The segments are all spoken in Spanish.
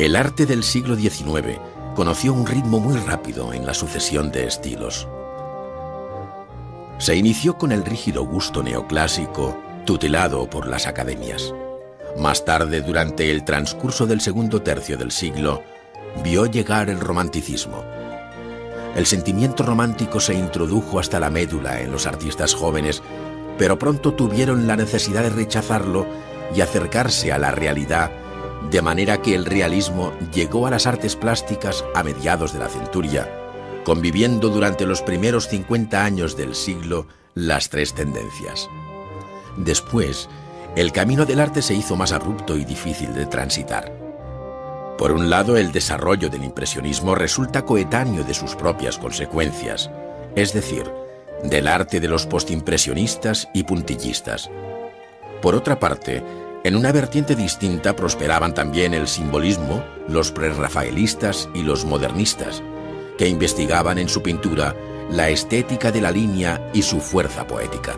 El arte del siglo XIX conoció un ritmo muy rápido en la sucesión de estilos. Se inició con el rígido gusto neoclásico, tutelado por las academias. Más tarde, durante el transcurso del segundo tercio del siglo, vio llegar el romanticismo. El sentimiento romántico se introdujo hasta la médula en los artistas jóvenes, pero pronto tuvieron la necesidad de rechazarlo y acercarse a la realidad, de manera que el realismo llegó a las artes plásticas a mediados de la centuria, conviviendo durante los primeros 50 años del siglo las tres tendencias. Después, el camino del arte se hizo más abrupto y difícil de transitar. Por un lado, el desarrollo del impresionismo resulta coetáneo de sus propias consecuencias, es decir, del arte de los postimpresionistas y puntillistas. Por otra parte, en una vertiente distinta prosperaban también el simbolismo, los prerrafaelistas y los modernistas, que investigaban en su pintura la estética de la línea y su fuerza poética.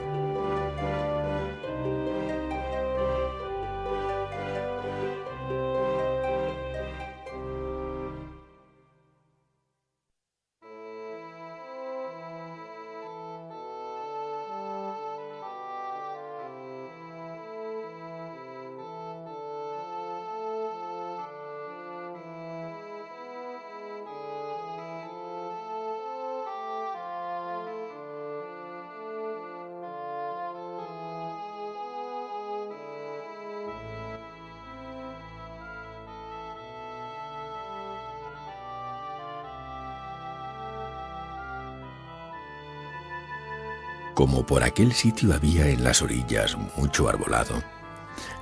Como por aquel sitio había en las orillas mucho arbolado,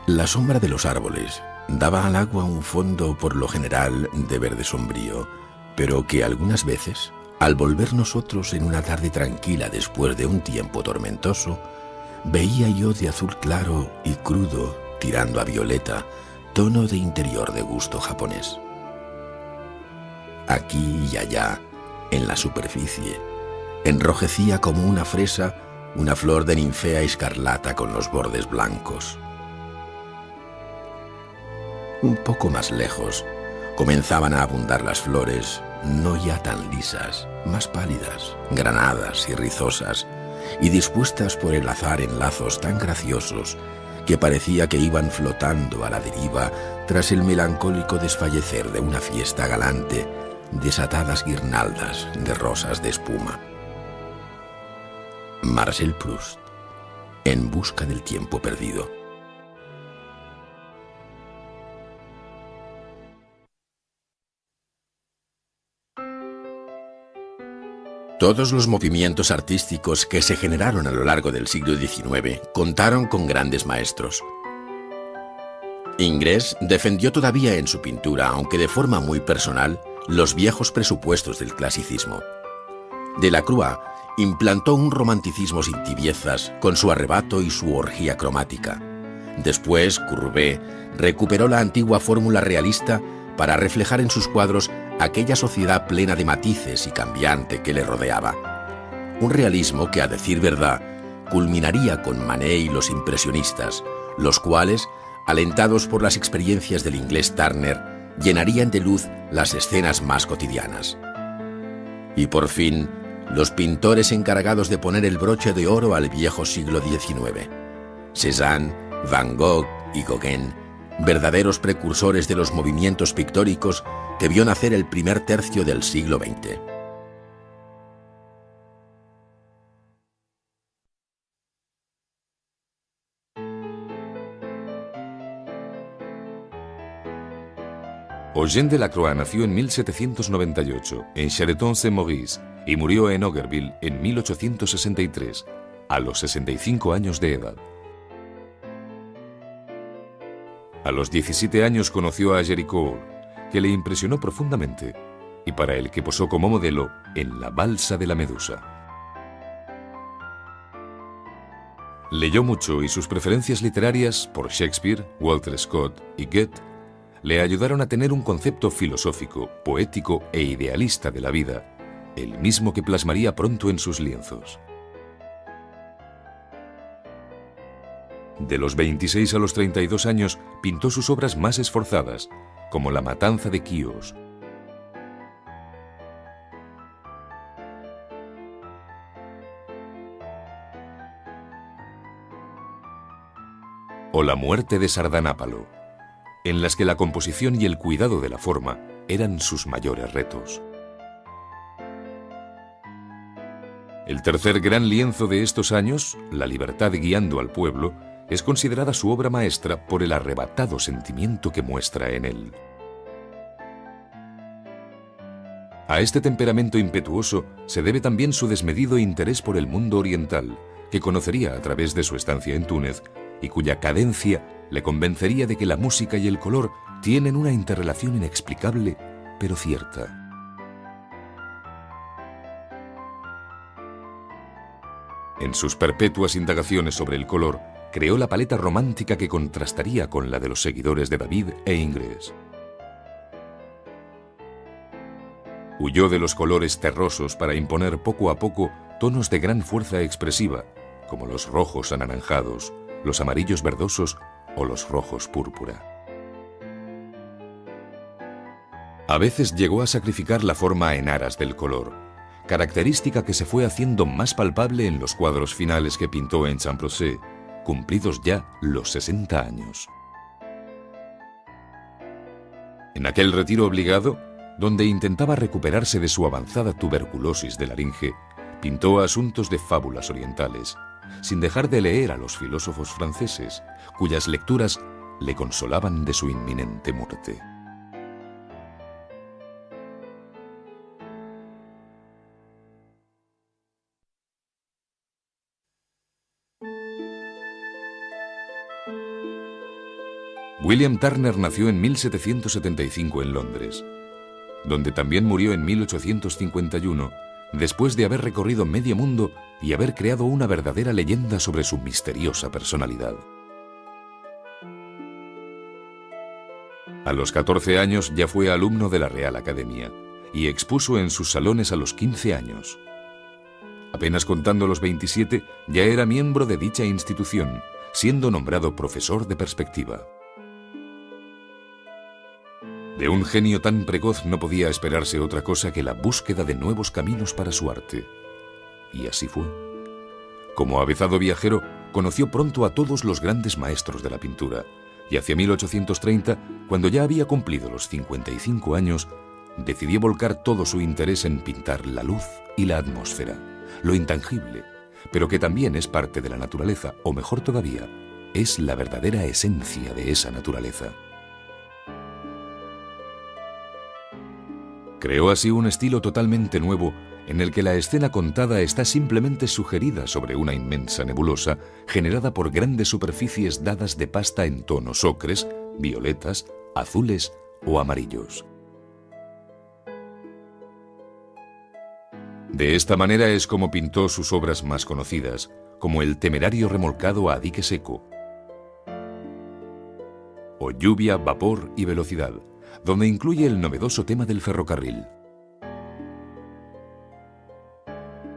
la sombra de los árboles daba al agua un fondo por lo general de verde sombrío, pero que algunas veces, al volver nosotros en una tarde tranquila después de un tiempo tormentoso, veía yo de azul claro y crudo, tirando a violeta, tono de interior de gusto japonés. Aquí y allá, en la superficie, enrojecía como una fresa una flor de ninfea escarlata con los bordes blancos. Un poco más lejos, comenzaban a abundar las flores, no ya tan lisas, más pálidas, granadas y rizosas, y dispuestas por el azar en lazos tan graciosos que parecía que iban flotando a la deriva tras el melancólico desfallecer de una fiesta galante, desatadas guirnaldas de rosas de espuma. Marcel Proust, En busca del tiempo perdido. Todos los movimientos artísticos que se generaron a lo largo del siglo XIX contaron con grandes maestros. Ingres defendió todavía en su pintura, aunque de forma muy personal, los viejos presupuestos del clasicismo. Delacroix implantó un romanticismo sin tibiezas, con su arrebato y su orgía cromática. Después, Courbet recuperó la antigua fórmula realista para reflejar en sus cuadros aquella sociedad plena de matices y cambiante que le rodeaba. Un realismo que, a decir verdad, culminaría con Manet y los impresionistas, los cuales, alentados por las experiencias del inglés Turner, llenarían de luz las escenas más cotidianas. Y por fin, los pintores encargados de poner el broche de oro al viejo siglo XIX. Cézanne, Van Gogh y Gauguin, verdaderos precursores de los movimientos pictóricos que vio nacer el primer tercio del siglo XX. Eugène Delacroix nació en 1798 en Charenton-Saint-Maurice y murió en Augerville en 1863, a los 65 años de edad. A los 17 años conoció a Géricault, que le impresionó profundamente y para el que posó como modelo en La balsa de la Medusa. Leyó mucho y sus preferencias literarias por Shakespeare, Walter Scott y Goethe le ayudaron a tener un concepto filosófico, poético e idealista de la vida, el mismo que plasmaría pronto en sus lienzos. De los 26 a los 32 años pintó sus obras más esforzadas como la matanza de Quíos, o la muerte de Sardanápalo, en las que la composición y el cuidado de la forma eran sus mayores retos. El tercer gran lienzo de estos años, La libertad guiando al pueblo, es considerada su obra maestra por el arrebatado sentimiento que muestra en él. A este temperamento impetuoso se debe también su desmedido interés por el mundo oriental, que conocería a través de su estancia en Túnez y cuya cadencia le convencería de que la música y el color tienen una interrelación inexplicable, pero cierta. En sus perpetuas indagaciones sobre el color, creó la paleta romántica que contrastaría con la de los seguidores de David e Ingres. Huyó de los colores terrosos para imponer poco a poco tonos de gran fuerza expresiva, como los rojos anaranjados, los amarillos verdosos o los rojos púrpura. A veces llegó a sacrificar la forma en aras del color, característica que se fue haciendo más palpable en los cuadros finales que pintó en Champrosé, cumplidos ya los 60 años. En aquel retiro obligado, donde intentaba recuperarse de su avanzada tuberculosis de laringe, pintó asuntos de fábulas orientales, sin dejar de leer a los filósofos franceses, cuyas lecturas le consolaban de su inminente muerte. William Turner nació en 1775 en Londres, donde también murió en 1851, después de haber recorrido medio mundo y haber creado una verdadera leyenda sobre su misteriosa personalidad. A los 14 años ya fue alumno de la Real Academia y expuso en sus salones a los 15 años. Apenas contando los 27, ya era miembro de dicha institución, siendo nombrado profesor de perspectiva. De un genio tan precoz no podía esperarse otra cosa que la búsqueda de nuevos caminos para su arte. Y así fue. Como avezado viajero, conoció pronto a todos los grandes maestros de la pintura, y hacia 1830, cuando ya había cumplido los 55 años, decidió volcar todo su interés en pintar la luz y la atmósfera, lo intangible, pero que también es parte de la naturaleza, o mejor todavía, es la verdadera esencia de esa naturaleza. Creó así un estilo totalmente nuevo en el que la escena contada está simplemente sugerida sobre una inmensa nebulosa generada por grandes superficies dadas de pasta en tonos ocres, violetas, azules o amarillos. De esta manera es como pintó sus obras más conocidas, como El temerario remolcado a dique seco o Lluvia, vapor y velocidad, donde incluye el novedoso tema del ferrocarril.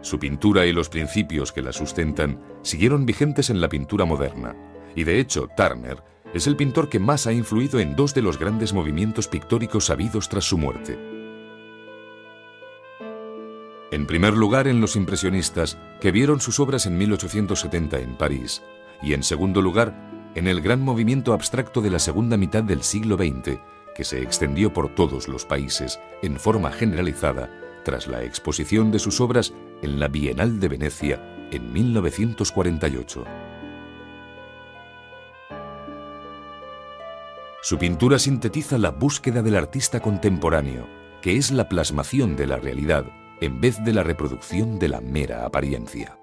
Su pintura y los principios que la sustentan siguieron vigentes en la pintura moderna, y de hecho Turner es el pintor que más ha influido en dos de los grandes movimientos pictóricos habidos tras su muerte. En primer lugar, en los impresionistas, que vieron sus obras en 1870 en París, y en segundo lugar, en el gran movimiento abstracto de la segunda mitad del siglo XX, que se extendió por todos los países en forma generalizada tras la exposición de sus obras en la Bienal de Venecia en 1948. Su pintura sintetiza la búsqueda del artista contemporáneo, que es la plasmación de la realidad en vez de la reproducción de la mera apariencia.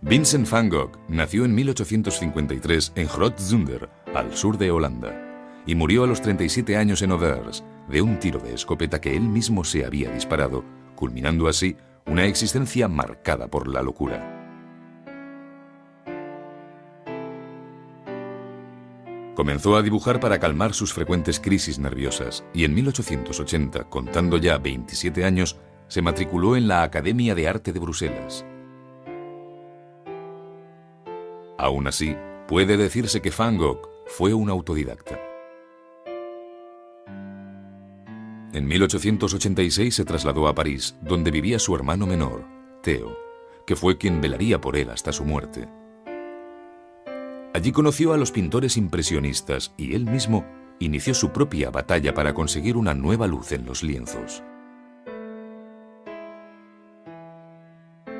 Vincent van Gogh nació en 1853 en Groot Zundert, al sur de Holanda, y murió a los 37 años en Others, de un tiro de escopeta que él mismo se había disparado, culminando así una existencia marcada por la locura. Comenzó a dibujar para calmar sus frecuentes crisis nerviosas y en 1880, contando ya 27 años, se matriculó en la Academia de Arte de Bruselas. Aún así, puede decirse que Van Gogh fue un autodidacta. En 1886 se trasladó a París, donde vivía su hermano menor, Theo, que fue quien velaría por él hasta su muerte. Allí conoció a los pintores impresionistas y él mismo inició su propia batalla para conseguir una nueva luz en los lienzos.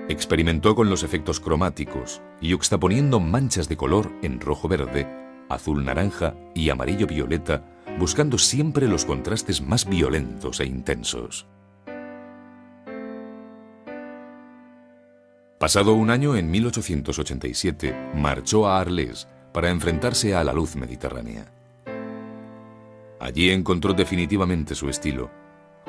Experimentó con los efectos cromáticos y yuxtaponiendo manchas de color en rojo-verde, azul-naranja y amarillo-violeta, buscando siempre los contrastes más violentos e intensos. Pasado un año, en 1887, marchó a Arles para enfrentarse a la luz mediterránea. Allí encontró definitivamente su estilo,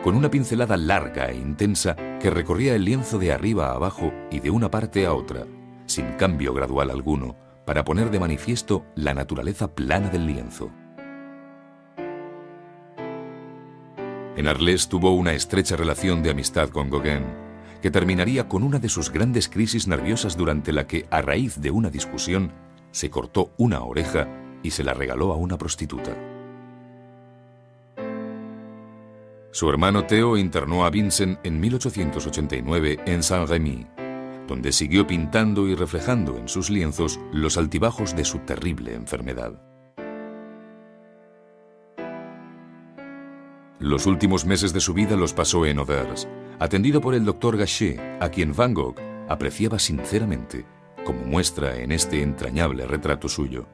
con una pincelada larga e intensa que recorría el lienzo de arriba a abajo y de una parte a otra, sin cambio gradual alguno, para poner de manifiesto la naturaleza plana del lienzo. En Arles tuvo una estrecha relación de amistad con Gauguin, que terminaría con una de sus grandes crisis nerviosas durante la que, a raíz de una discusión, se cortó una oreja y se la regaló a una prostituta. Su hermano Theo internó a Vincent en 1889 en Saint-Rémy, donde siguió pintando y reflejando en sus lienzos los altibajos de su terrible enfermedad. Los últimos meses de su vida los pasó en Auvers, atendido por el doctor Gachet, a quien Van Gogh apreciaba sinceramente, como muestra en este entrañable retrato suyo.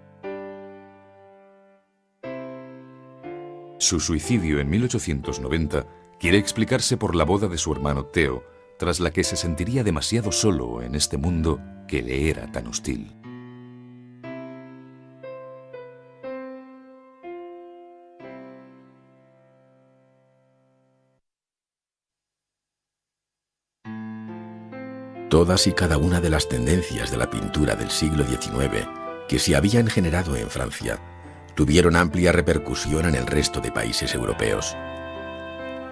Su suicidio en 1890 quiere explicarse por la boda de su hermano Theo, tras la que se sentiría demasiado solo en este mundo que le era tan hostil. Todas y cada una de las tendencias de la pintura del siglo XIX que se habían generado en Francia tuvieron amplia repercusión en el resto de países europeos.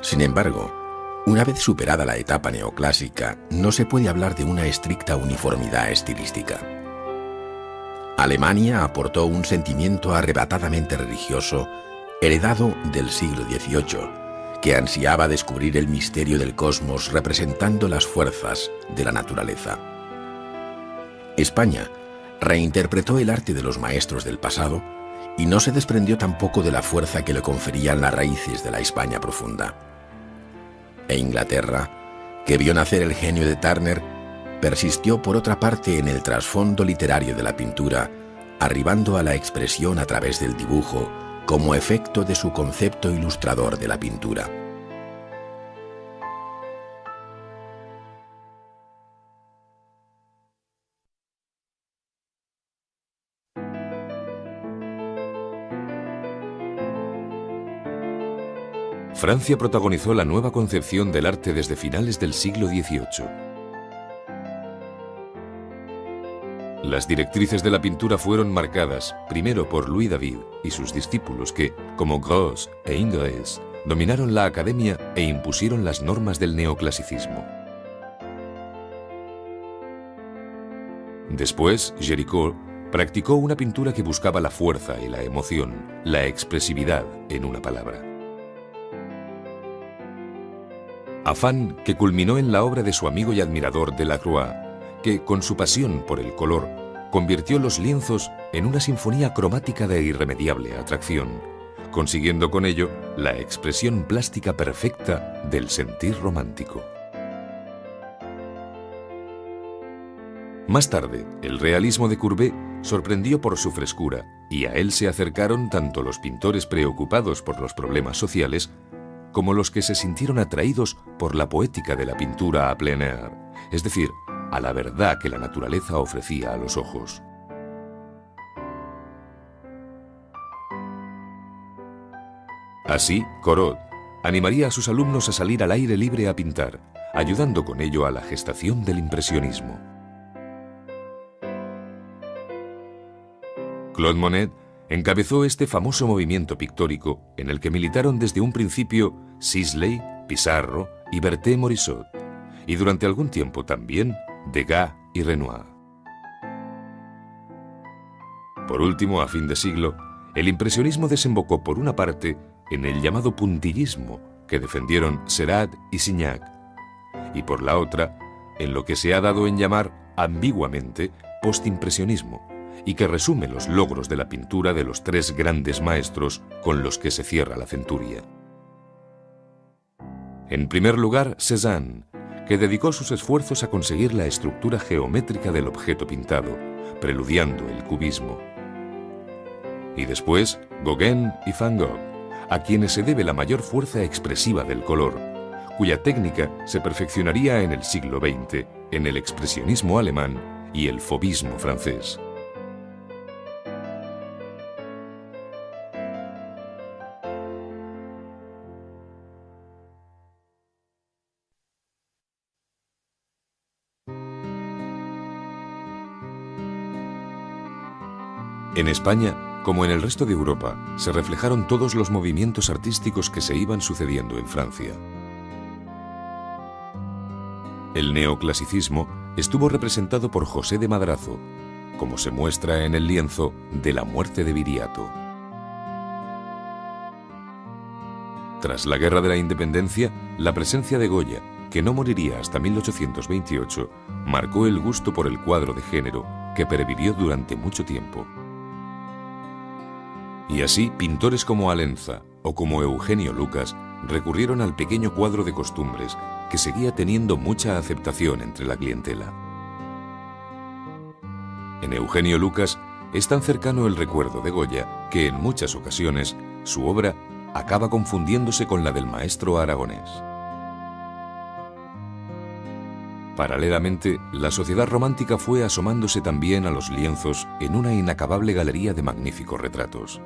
Sin embargo, una vez superada la etapa neoclásica, no se puede hablar de una estricta uniformidad estilística. Alemania aportó un sentimiento arrebatadamente religioso heredado del siglo XVIII, que ansiaba descubrir el misterio del cosmos representando las fuerzas de la naturaleza. España reinterpretó el arte de los maestros del pasado y no se desprendió tampoco de la fuerza que le conferían las raíces de la España profunda. E Inglaterra, que vio nacer el genio de Turner, persistió por otra parte en el trasfondo literario de la pintura, arribando a la expresión a través del dibujo como efecto de su concepto ilustrador de la pintura. Francia protagonizó la nueva concepción del arte desde finales del siglo XVIII. Las directrices de la pintura fueron marcadas primero por Louis David y sus discípulos que, como Gros e Ingres, dominaron la academia e impusieron las normas del neoclasicismo. Después, Géricault practicó una pintura que buscaba la fuerza y la emoción, la expresividad, en una palabra. Afán que culminó en la obra de su amigo y admirador Delacroix, que, con su pasión por el color, convirtió los lienzos en una sinfonía cromática de irremediable atracción, consiguiendo con ello la expresión plástica perfecta del sentir romántico. Más tarde, el realismo de Courbet sorprendió por su frescura, y a él se acercaron tanto los pintores preocupados por los problemas sociales como los que se sintieron atraídos por la poética de la pintura a plein air, es decir, a la verdad que la naturaleza ofrecía a los ojos. Así, Corot animaría a sus alumnos a salir al aire libre a pintar, ayudando con ello a la gestación del impresionismo. Claude Monet Encabezó este famoso movimiento pictórico en el que militaron desde un principio Sisley, Pissarro y Berthet-Morisot, y durante algún tiempo también Degas y Renoir. Por último, a fin de siglo, el impresionismo desembocó por una parte en el llamado puntillismo que defendieron Seurat y Signac, y por la otra en lo que se ha dado en llamar ambiguamente postimpresionismo, y que resume los logros de la pintura de los tres grandes maestros con los que se cierra la centuria. En primer lugar, Cézanne, que dedicó sus esfuerzos a conseguir la estructura geométrica del objeto pintado, preludiando el cubismo. Y después, Gauguin y Van Gogh, a quienes se debe la mayor fuerza expresiva del color, cuya técnica se perfeccionaría en el siglo XX, en el expresionismo alemán y el fauvismo francés. En España, como en el resto de Europa, se reflejaron todos los movimientos artísticos que se iban sucediendo en Francia. El neoclasicismo estuvo representado por José de Madrazo, como se muestra en el lienzo de La muerte de Viriato. Tras la Guerra de la Independencia, la presencia de Goya, que no moriría hasta 1828, marcó el gusto por el cuadro de género, que pervivió durante mucho tiempo. Y así, pintores como Alenza o como Eugenio Lucas recurrieron al pequeño cuadro de costumbres, que seguía teniendo mucha aceptación entre la clientela. En Eugenio Lucas es tan cercano el recuerdo de Goya que en muchas ocasiones su obra acaba confundiéndose con la del maestro aragonés. Paralelamente, la sociedad romántica fue asomándose también a los lienzos en una inacabable galería de magníficos retratos.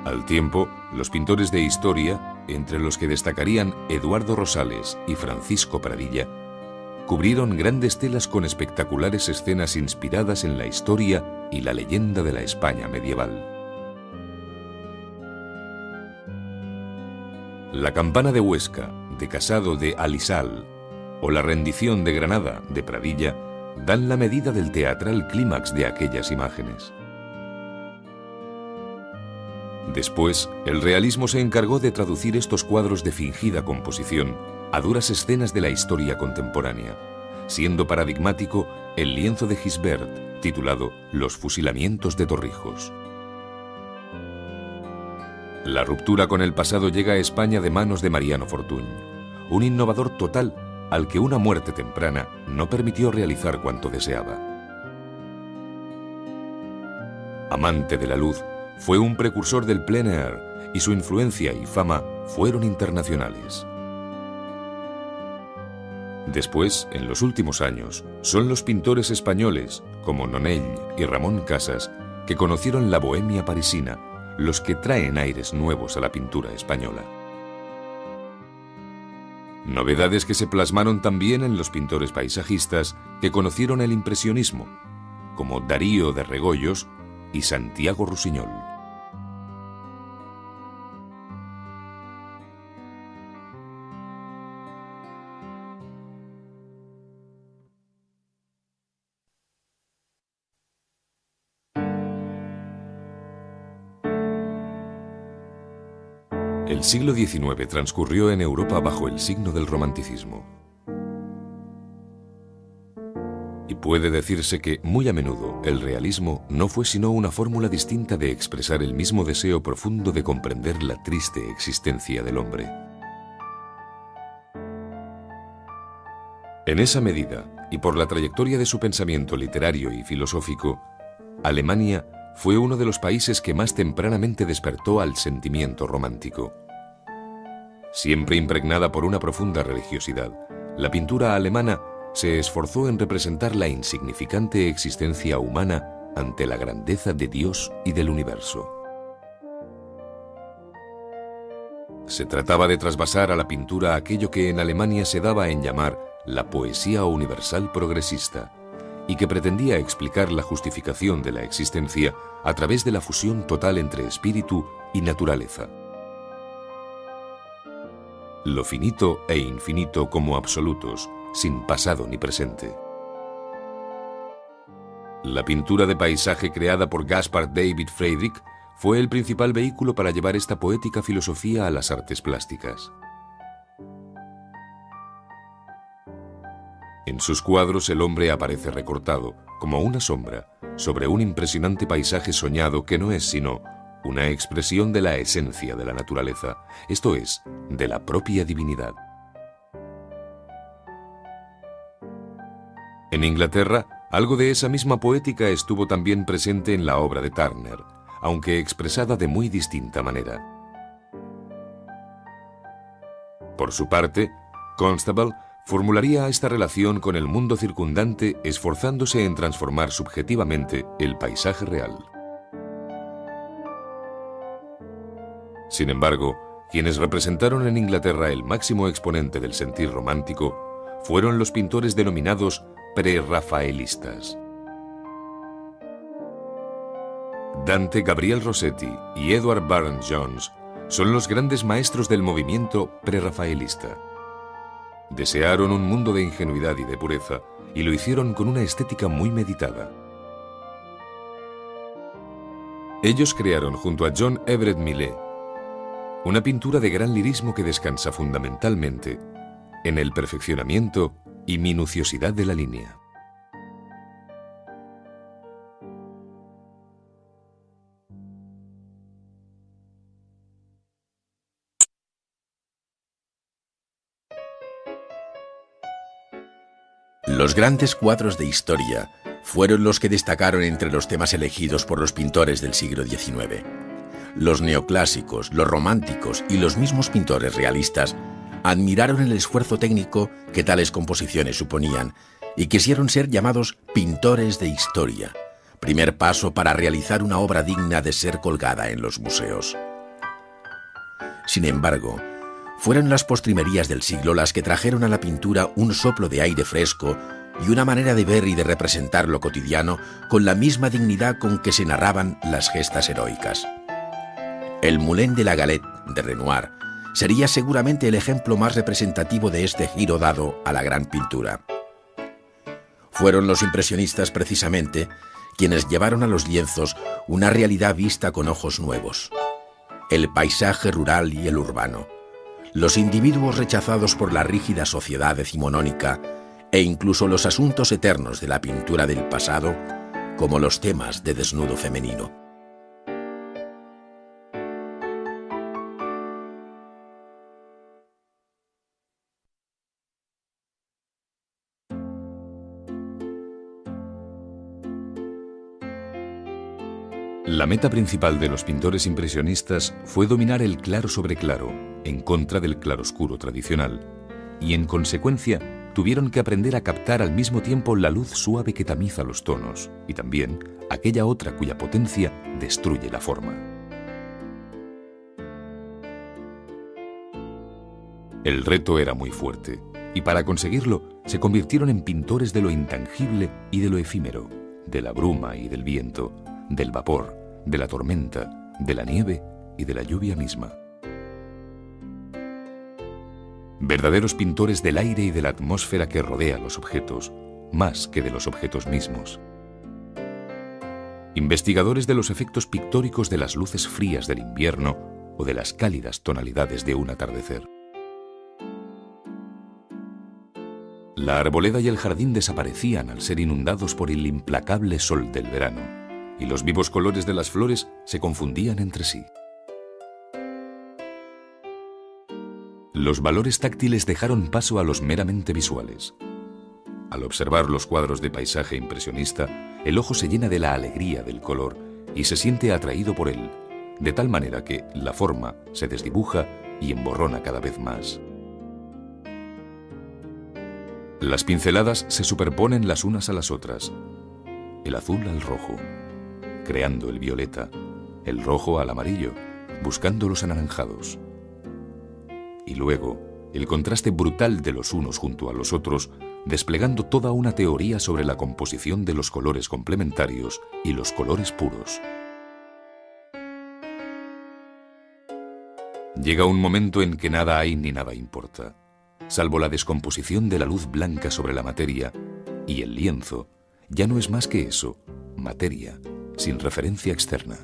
Al tiempo, los pintores de historia, entre los que destacarían Eduardo Rosales y Francisco Pradilla, cubrieron grandes telas con espectaculares escenas inspiradas en la historia y la leyenda de la España medieval. La campana de Huesca, de Casado de Alisal, o la rendición de Granada, de Pradilla, dan la medida del teatral clímax de aquellas imágenes. Después, el realismo se encargó de traducir estos cuadros de fingida composición a duras escenas de la historia contemporánea, siendo paradigmático el lienzo de Gisbert, titulado Los fusilamientos de Torrijos. La ruptura con el pasado llega a España de manos de Mariano Fortuny, un innovador total al que una muerte temprana no permitió realizar cuanto deseaba. Amante de la luz, fue un precursor del plein air y su influencia y fama fueron internacionales. Después, en los últimos años, son los pintores españoles, como Nonell y Ramón Casas, que conocieron la bohemia parisina, los que traen aires nuevos a la pintura española. Novedades que se plasmaron también en los pintores paisajistas que conocieron el impresionismo, como Darío de Regoyos y Santiago Rusiñol. El siglo XIX transcurrió en Europa bajo el signo del romanticismo. Y puede decirse que, muy a menudo, el realismo no fue sino una fórmula distinta de expresar el mismo deseo profundo de comprender la triste existencia del hombre. En esa medida, y por la trayectoria de su pensamiento literario y filosófico, Alemania fue uno de los países que más tempranamente despertó al sentimiento romántico. Siempre impregnada por una profunda religiosidad, la pintura alemana se esforzó en representar la insignificante existencia humana ante la grandeza de Dios y del universo. Se trataba de trasvasar a la pintura aquello que en Alemania se daba en llamar la poesía universal progresista, y que pretendía explicar la justificación de la existencia a través de la fusión total entre espíritu y naturaleza. Lo finito e infinito como absolutos, sin pasado ni presente. La pintura de paisaje creada por Caspar David Friedrich fue el principal vehículo para llevar esta poética filosofía a las artes plásticas. En sus cuadros el hombre aparece recortado, como una sombra, sobre un impresionante paisaje soñado que no es sino una expresión de la esencia de la naturaleza, esto es, de la propia divinidad. En Inglaterra, algo de esa misma poética estuvo también presente en la obra de Turner, aunque expresada de muy distinta manera. Por su parte, Constable formularía esta relación con el mundo circundante esforzándose en transformar subjetivamente el paisaje real. Sin embargo, quienes representaron en Inglaterra el máximo exponente del sentir romántico fueron los pintores denominados prerrafaelistas. Dante Gabriel Rossetti y Edward Burne-Jones son los grandes maestros del movimiento prerrafaelista. Desearon un mundo de ingenuidad y de pureza, y lo hicieron con una estética muy meditada. Ellos crearon junto a John Everett Millet una pintura de gran lirismo que descansa fundamentalmente en el perfeccionamiento y minuciosidad de la línea. Los grandes cuadros de historia fueron los que destacaron entre los temas elegidos por los pintores del siglo XIX. Los neoclásicos, los románticos y los mismos pintores realistas admiraron el esfuerzo técnico que tales composiciones suponían y quisieron ser llamados pintores de historia, primer paso para realizar una obra digna de ser colgada en los museos. Sin embargo, fueron las postrimerías del siglo las que trajeron a la pintura un soplo de aire fresco y una manera de ver y de representar lo cotidiano con la misma dignidad con que se narraban las gestas heroicas. El Moulin de la Galette, de Renoir, sería seguramente el ejemplo más representativo de este giro dado a la gran pintura. Fueron los impresionistas, precisamente, quienes llevaron a los lienzos una realidad vista con ojos nuevos. El paisaje rural y el urbano, los individuos rechazados por la rígida sociedad decimonónica e incluso los asuntos eternos de la pintura del pasado, como los temas de desnudo femenino. La meta principal de los pintores impresionistas fue dominar el claro sobre claro, en contra del claroscuro tradicional, y en consecuencia tuvieron que aprender a captar al mismo tiempo la luz suave que tamiza los tonos, y también aquella otra cuya potencia destruye la forma. El reto era muy fuerte, y para conseguirlo se convirtieron en pintores de lo intangible y de lo efímero, de la bruma y del viento, del vapor, de la tormenta, de la nieve y de la lluvia misma. Verdaderos pintores del aire y de la atmósfera que rodea los objetos, más que de los objetos mismos. Investigadores de los efectos pictóricos de las luces frías del invierno o de las cálidas tonalidades de un atardecer. La arboleda y el jardín desaparecían al ser inundados por el implacable sol del verano, y los vivos colores de las flores se confundían entre sí. Los valores táctiles dejaron paso a los meramente visuales. Al observar los cuadros de paisaje impresionista, el ojo se llena de la alegría del color y se siente atraído por él, de tal manera que la forma se desdibuja y emborrona cada vez más. Las pinceladas se superponen las unas a las otras, el azul al rojo, creando el violeta, el rojo al amarillo, buscando los anaranjados. Y luego, el contraste brutal de los unos junto a los otros desplegando toda una teoría sobre la composición de los colores complementarios y los colores puros. Llega un momento en que nada hay ni nada importa, salvo la descomposición de la luz blanca sobre la materia, y el lienzo ya no es más que eso, materia, sin referencia externa.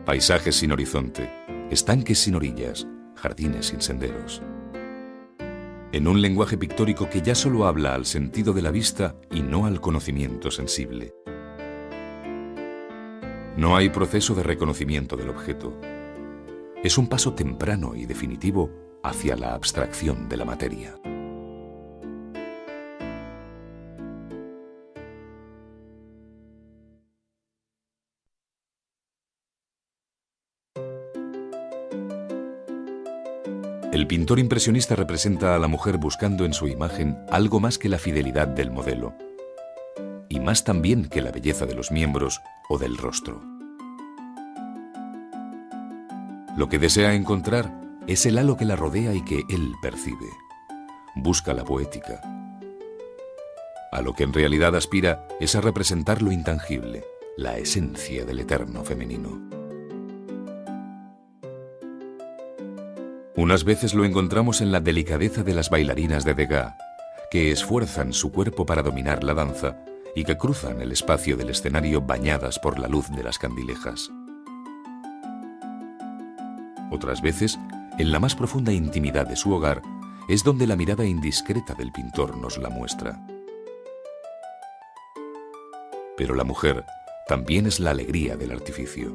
Paisajes sin horizonte, estanques sin orillas, jardines sin senderos. En un lenguaje pictórico que ya solo habla al sentido de la vista y no al conocimiento sensible. No hay proceso de reconocimiento del objeto. Es un paso temprano y definitivo hacia la abstracción de la materia. El pintor impresionista representa a la mujer buscando en su imagen algo más que la fidelidad del modelo, y más también que la belleza de los miembros o del rostro. Lo que desea encontrar es el halo que la rodea y que él percibe. Busca la poética. A lo que en realidad aspira es a representar lo intangible, la esencia del eterno femenino. Unas veces lo encontramos en la delicadeza de las bailarinas de Degas, que esfuerzan su cuerpo para dominar la danza y que cruzan el espacio del escenario bañadas por la luz de las candilejas. Otras veces, en la más profunda intimidad de su hogar, es donde la mirada indiscreta del pintor nos la muestra. Pero la mujer también es la alegría del artificio.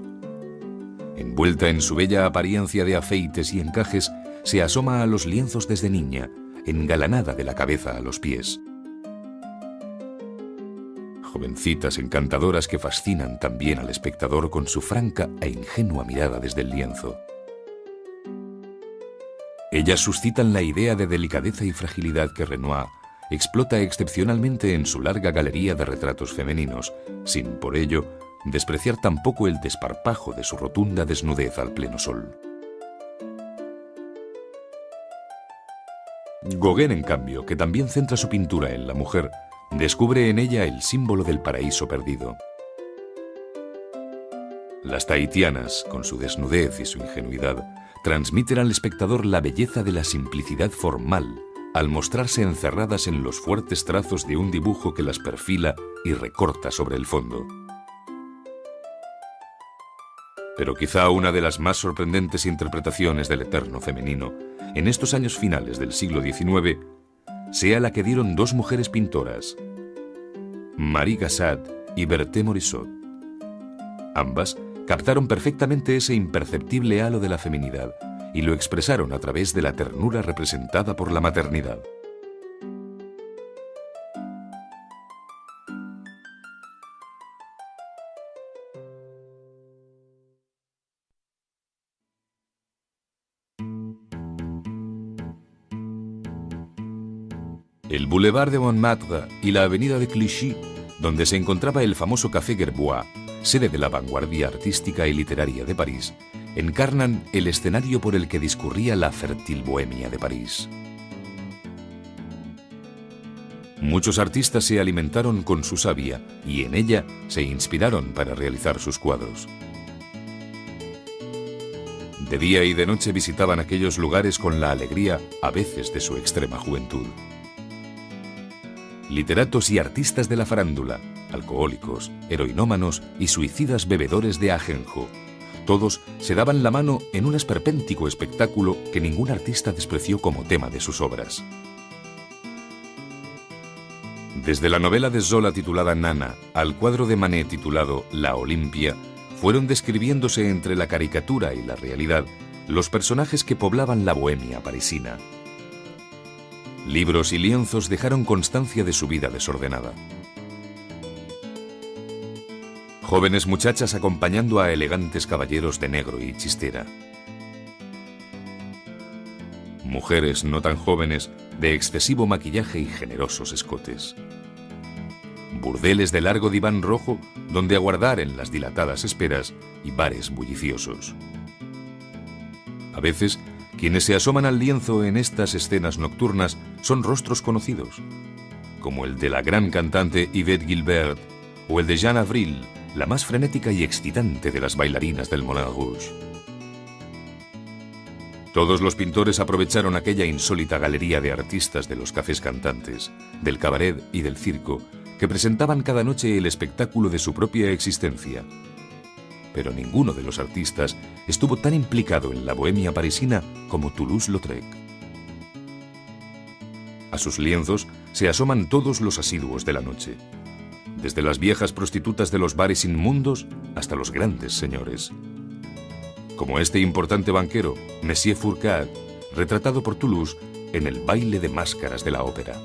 Envuelta en su bella apariencia de afeites y encajes, se asoma a los lienzos desde niña, engalanada de la cabeza a los pies. Jovencitas encantadoras que fascinan también al espectador con su franca e ingenua mirada desde el lienzo. Ellas suscitan la idea de delicadeza y fragilidad que Renoir explota excepcionalmente en su larga galería de retratos femeninos, sin, por ello, despreciar tampoco el desparpajo de su rotunda desnudez al pleno sol. Gauguin, en cambio, que también centra su pintura en la mujer, descubre en ella el símbolo del paraíso perdido. Las tahitianas, con su desnudez y su ingenuidad, transmiten al espectador la belleza de la simplicidad formal, al mostrarse encerradas en los fuertes trazos de un dibujo que las perfila y recorta sobre el fondo. Pero quizá una de las más sorprendentes interpretaciones del eterno femenino, en estos años finales del siglo XIX, sea la que dieron dos mujeres pintoras, Marie Cassatt y Berthe Morisot. Ambas captaron perfectamente ese imperceptible halo de la feminidad y lo expresaron a través de la ternura representada por la maternidad. El Boulevard de Montmartre y la avenida de Clichy, donde se encontraba el famoso Café Gerbois, sede de la vanguardia artística y literaria de París, encarnan el escenario por el que discurría la fértil bohemia de París. Muchos artistas se alimentaron con su savia y en ella se inspiraron para realizar sus cuadros. De día y de noche visitaban aquellos lugares con la alegría, a veces, de su extrema juventud. Literatos y artistas de la farándula, alcohólicos, heroinómanos y suicidas bebedores de ajenjo, todos se daban la mano en un esperpéntico espectáculo que ningún artista despreció como tema de sus obras. Desde la novela de Zola titulada Nana al cuadro de Manet titulado La Olimpia, fueron describiéndose entre la caricatura y la realidad los personajes que poblaban la bohemia parisina. Libros y lienzos dejaron constancia de su vida desordenada. Jóvenes muchachas acompañando a elegantes caballeros de negro y chistera. Mujeres no tan jóvenes de excesivo maquillaje y generosos escotes. Burdeles de largo diván rojo donde aguardar en las dilatadas esperas y bares bulliciosos. A veces, Quienes se asoman al lienzo en estas escenas nocturnas son rostros conocidos, como el de la gran cantante Yvette Guilbert o el de Jeanne Avril, la más frenética y excitante de las bailarinas del Moulin Rouge. Todos los pintores aprovecharon aquella insólita galería de artistas de los cafés cantantes, del cabaret y del circo, que presentaban cada noche el espectáculo de su propia existencia. Pero ninguno de los artistas estuvo tan implicado en la bohemia parisina como Toulouse-Lautrec. A sus lienzos se asoman todos los asiduos de la noche, desde las viejas prostitutas de los bares inmundos hasta los grandes señores, como este importante banquero, Monsieur Fourcade, retratado por Toulouse en el baile de máscaras de la ópera.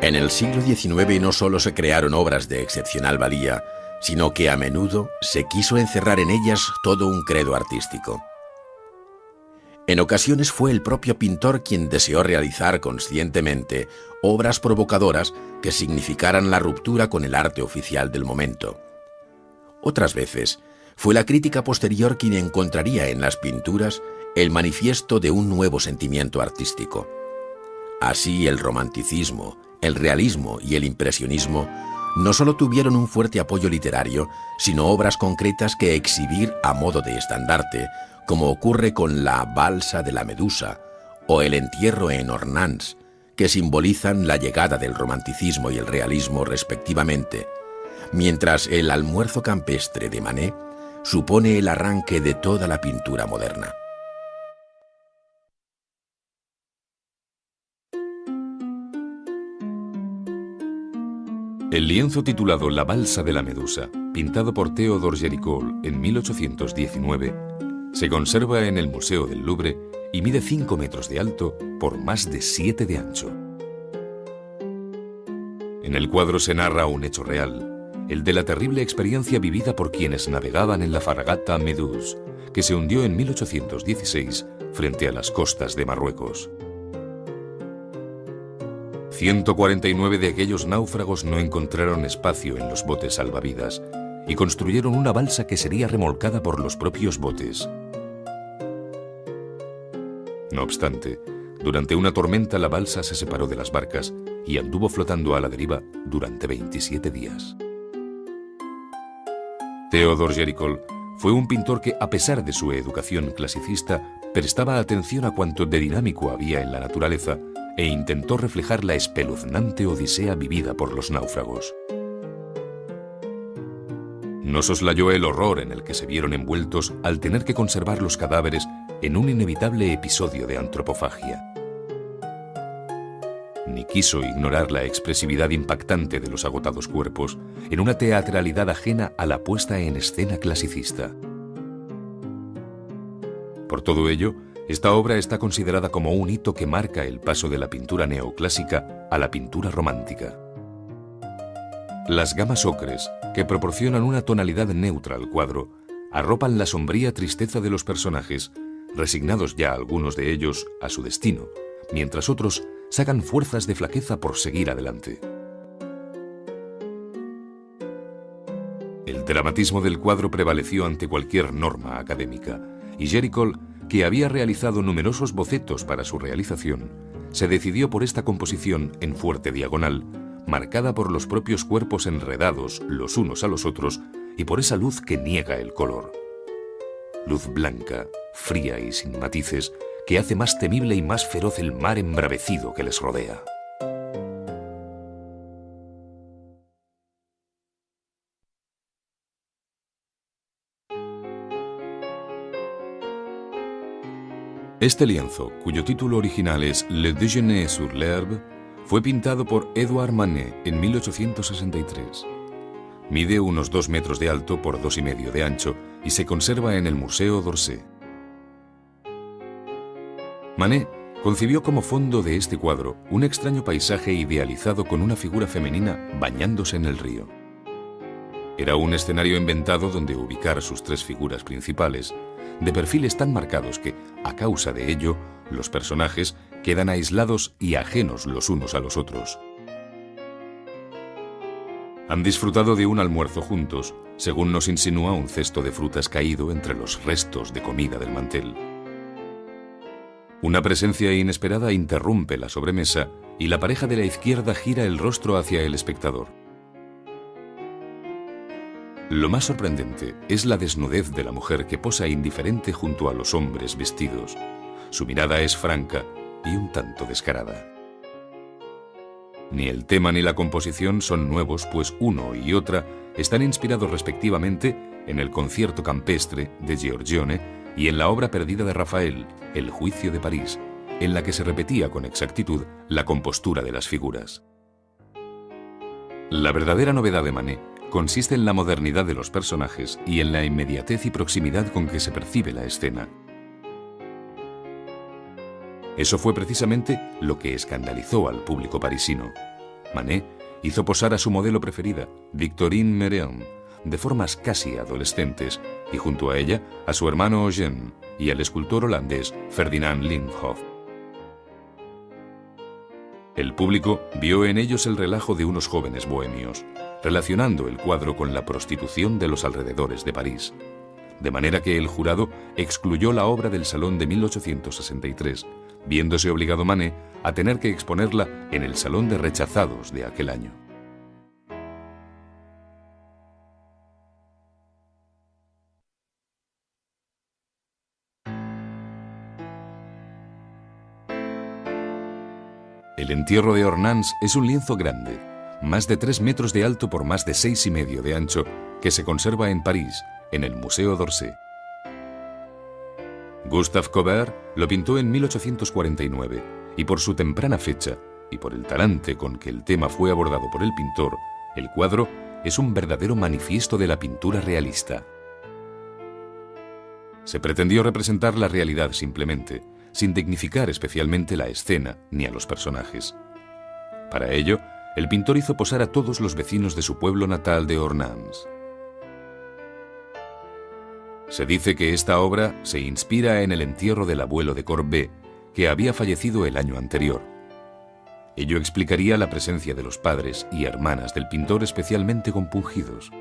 En el siglo XIX no solo se crearon obras de excepcional valía, sino que a menudo se quiso encerrar en ellas todo un credo artístico. En ocasiones fue el propio pintor quien deseó realizar conscientemente obras provocadoras que significaran la ruptura con el arte oficial del momento. Otras veces fue la crítica posterior quien encontraría en las pinturas el manifiesto de un nuevo sentimiento artístico. Así el romanticismo, el realismo y el impresionismo no solo tuvieron un fuerte apoyo literario, sino obras concretas que exhibir a modo de estandarte, como ocurre con la Balsa de la Medusa o el Entierro en Ornans, que simbolizan la llegada del romanticismo y el realismo respectivamente, mientras el Almuerzo campestre de Manet supone el arranque de toda la pintura moderna. El lienzo titulado La Balsa de la Medusa, pintado por Théodore Géricault en 1819, se conserva en el Museo del Louvre y mide 5 metros de alto por más de 7 de ancho. En el cuadro se narra un hecho real, el de la terrible experiencia vivida por quienes navegaban en la fragata Méduse, que se hundió en 1816 frente a las costas de Marruecos. 149 de aquellos náufragos no encontraron espacio en los botes salvavidas y construyeron una balsa que sería remolcada por los propios botes. No obstante, durante una tormenta la balsa se separó de las barcas y anduvo flotando a la deriva durante 27 días. Théodore Géricault fue un pintor que, a pesar de su educación clasicista, prestaba atención a cuanto de dinámico había en la naturaleza e intentó reflejar la espeluznante odisea vivida por los náufragos. No soslayó el horror en el que se vieron envueltos al tener que conservar los cadáveres en un inevitable episodio de antropofagia. Ni quiso ignorar la expresividad impactante de los agotados cuerpos en una teatralidad ajena a la puesta en escena clasicista. Por todo ello, esta obra está considerada como un hito que marca el paso de la pintura neoclásica a la pintura romántica. Las gamas ocres, que proporcionan una tonalidad neutra al cuadro, arropan la sombría tristeza de los personajes, resignados ya algunos de ellos a su destino, mientras otros sacan fuerzas de flaqueza por seguir adelante. El dramatismo del cuadro prevaleció ante cualquier norma académica, y Géricault, que había realizado numerosos bocetos para su realización, se decidió por esta composición en fuerte diagonal, marcada por los propios cuerpos enredados los unos a los otros y por esa luz que niega el color. Luz blanca, fría y sin matices, que hace más temible y más feroz el mar embravecido que les rodea. Este lienzo, cuyo título original es Le Déjeuner sur l'herbe, fue pintado por Édouard Manet en 1863. Mide unos 2 metros de alto por 2,5 de ancho y se conserva en el Museo d'Orsay. Manet concibió como fondo de este cuadro un extraño paisaje idealizado con una figura femenina bañándose en el río. Era un escenario inventado donde ubicar sus 3 figuras principales, de perfiles tan marcados que, a causa de ello, los personajes quedan aislados y ajenos los unos a los otros. Han disfrutado de un almuerzo juntos, según nos insinúa un cesto de frutas caído entre los restos de comida del mantel. Una presencia inesperada interrumpe la sobremesa y la pareja de la izquierda gira el rostro hacia el espectador. Lo más sorprendente es la desnudez de la mujer que posa indiferente junto a los hombres vestidos. Su mirada es franca y un tanto descarada. Ni el tema ni la composición son nuevos, pues uno y otra están inspirados respectivamente en el Concierto campestre de Giorgione y en la obra perdida de Rafael, El juicio de París, en la que se repetía con exactitud la compostura de las figuras. La verdadera novedad de Manet consiste en la modernidad de los personajes y en la inmediatez y proximidad con que se percibe la escena. Eso fue precisamente lo que escandalizó al público parisino. Manet hizo posar a su modelo preferida, Victorine Meurent, de formas casi adolescentes, y junto a ella a su hermano Eugène y al escultor holandés Ferdinand Linhoff. El público vio en ellos el relajo de unos jóvenes bohemios, relacionando el cuadro con la prostitución de los alrededores de París, de manera que el jurado excluyó la obra del Salón de 1863, viéndose obligado Manet a tener que exponerla en el Salón de Rechazados de aquel año. El entierro de Ornans es un lienzo grande, más de 3 metros de alto por más de 6,5 de ancho, que se conserva en París, en el Museo d'Orsay. Gustave Courbet lo pintó en 1849, y por su temprana fecha, y por el talante con que el tema fue abordado por el pintor, el cuadro es un verdadero manifiesto de la pintura realista. Se pretendió representar la realidad simplemente, sin dignificar especialmente la escena ni a los personajes. Para ello, el pintor hizo posar a todos los vecinos de su pueblo natal de Ornans. Se dice que esta obra se inspira en el entierro del abuelo de Courbet, que había fallecido el año anterior. Ello explicaría la presencia de los padres y hermanas del pintor especialmente compungidos.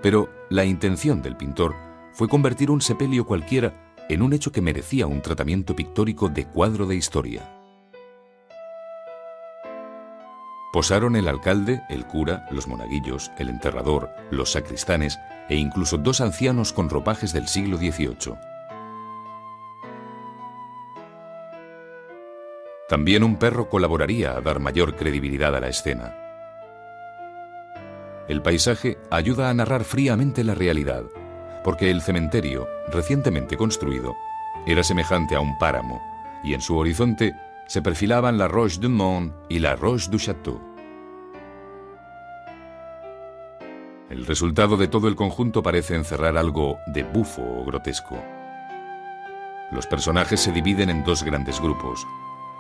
Pero la intención del pintor fue convertir un sepelio cualquiera en un hecho que merecía un tratamiento pictórico de cuadro de historia. Posaron el alcalde, el cura, los monaguillos, el enterrador, los sacristanes e incluso 2 ancianos con ropajes del siglo XVIII. También un perro colaboraría a dar mayor credibilidad a la escena. El paisaje ayuda a narrar fríamente la realidad, porque el cementerio, recientemente construido, era semejante a un páramo, y en su horizonte se perfilaban la Roche du Mont y la Roche du Château. El resultado de todo el conjunto parece encerrar algo de bufo o grotesco. Los personajes se dividen en 2 grandes grupos,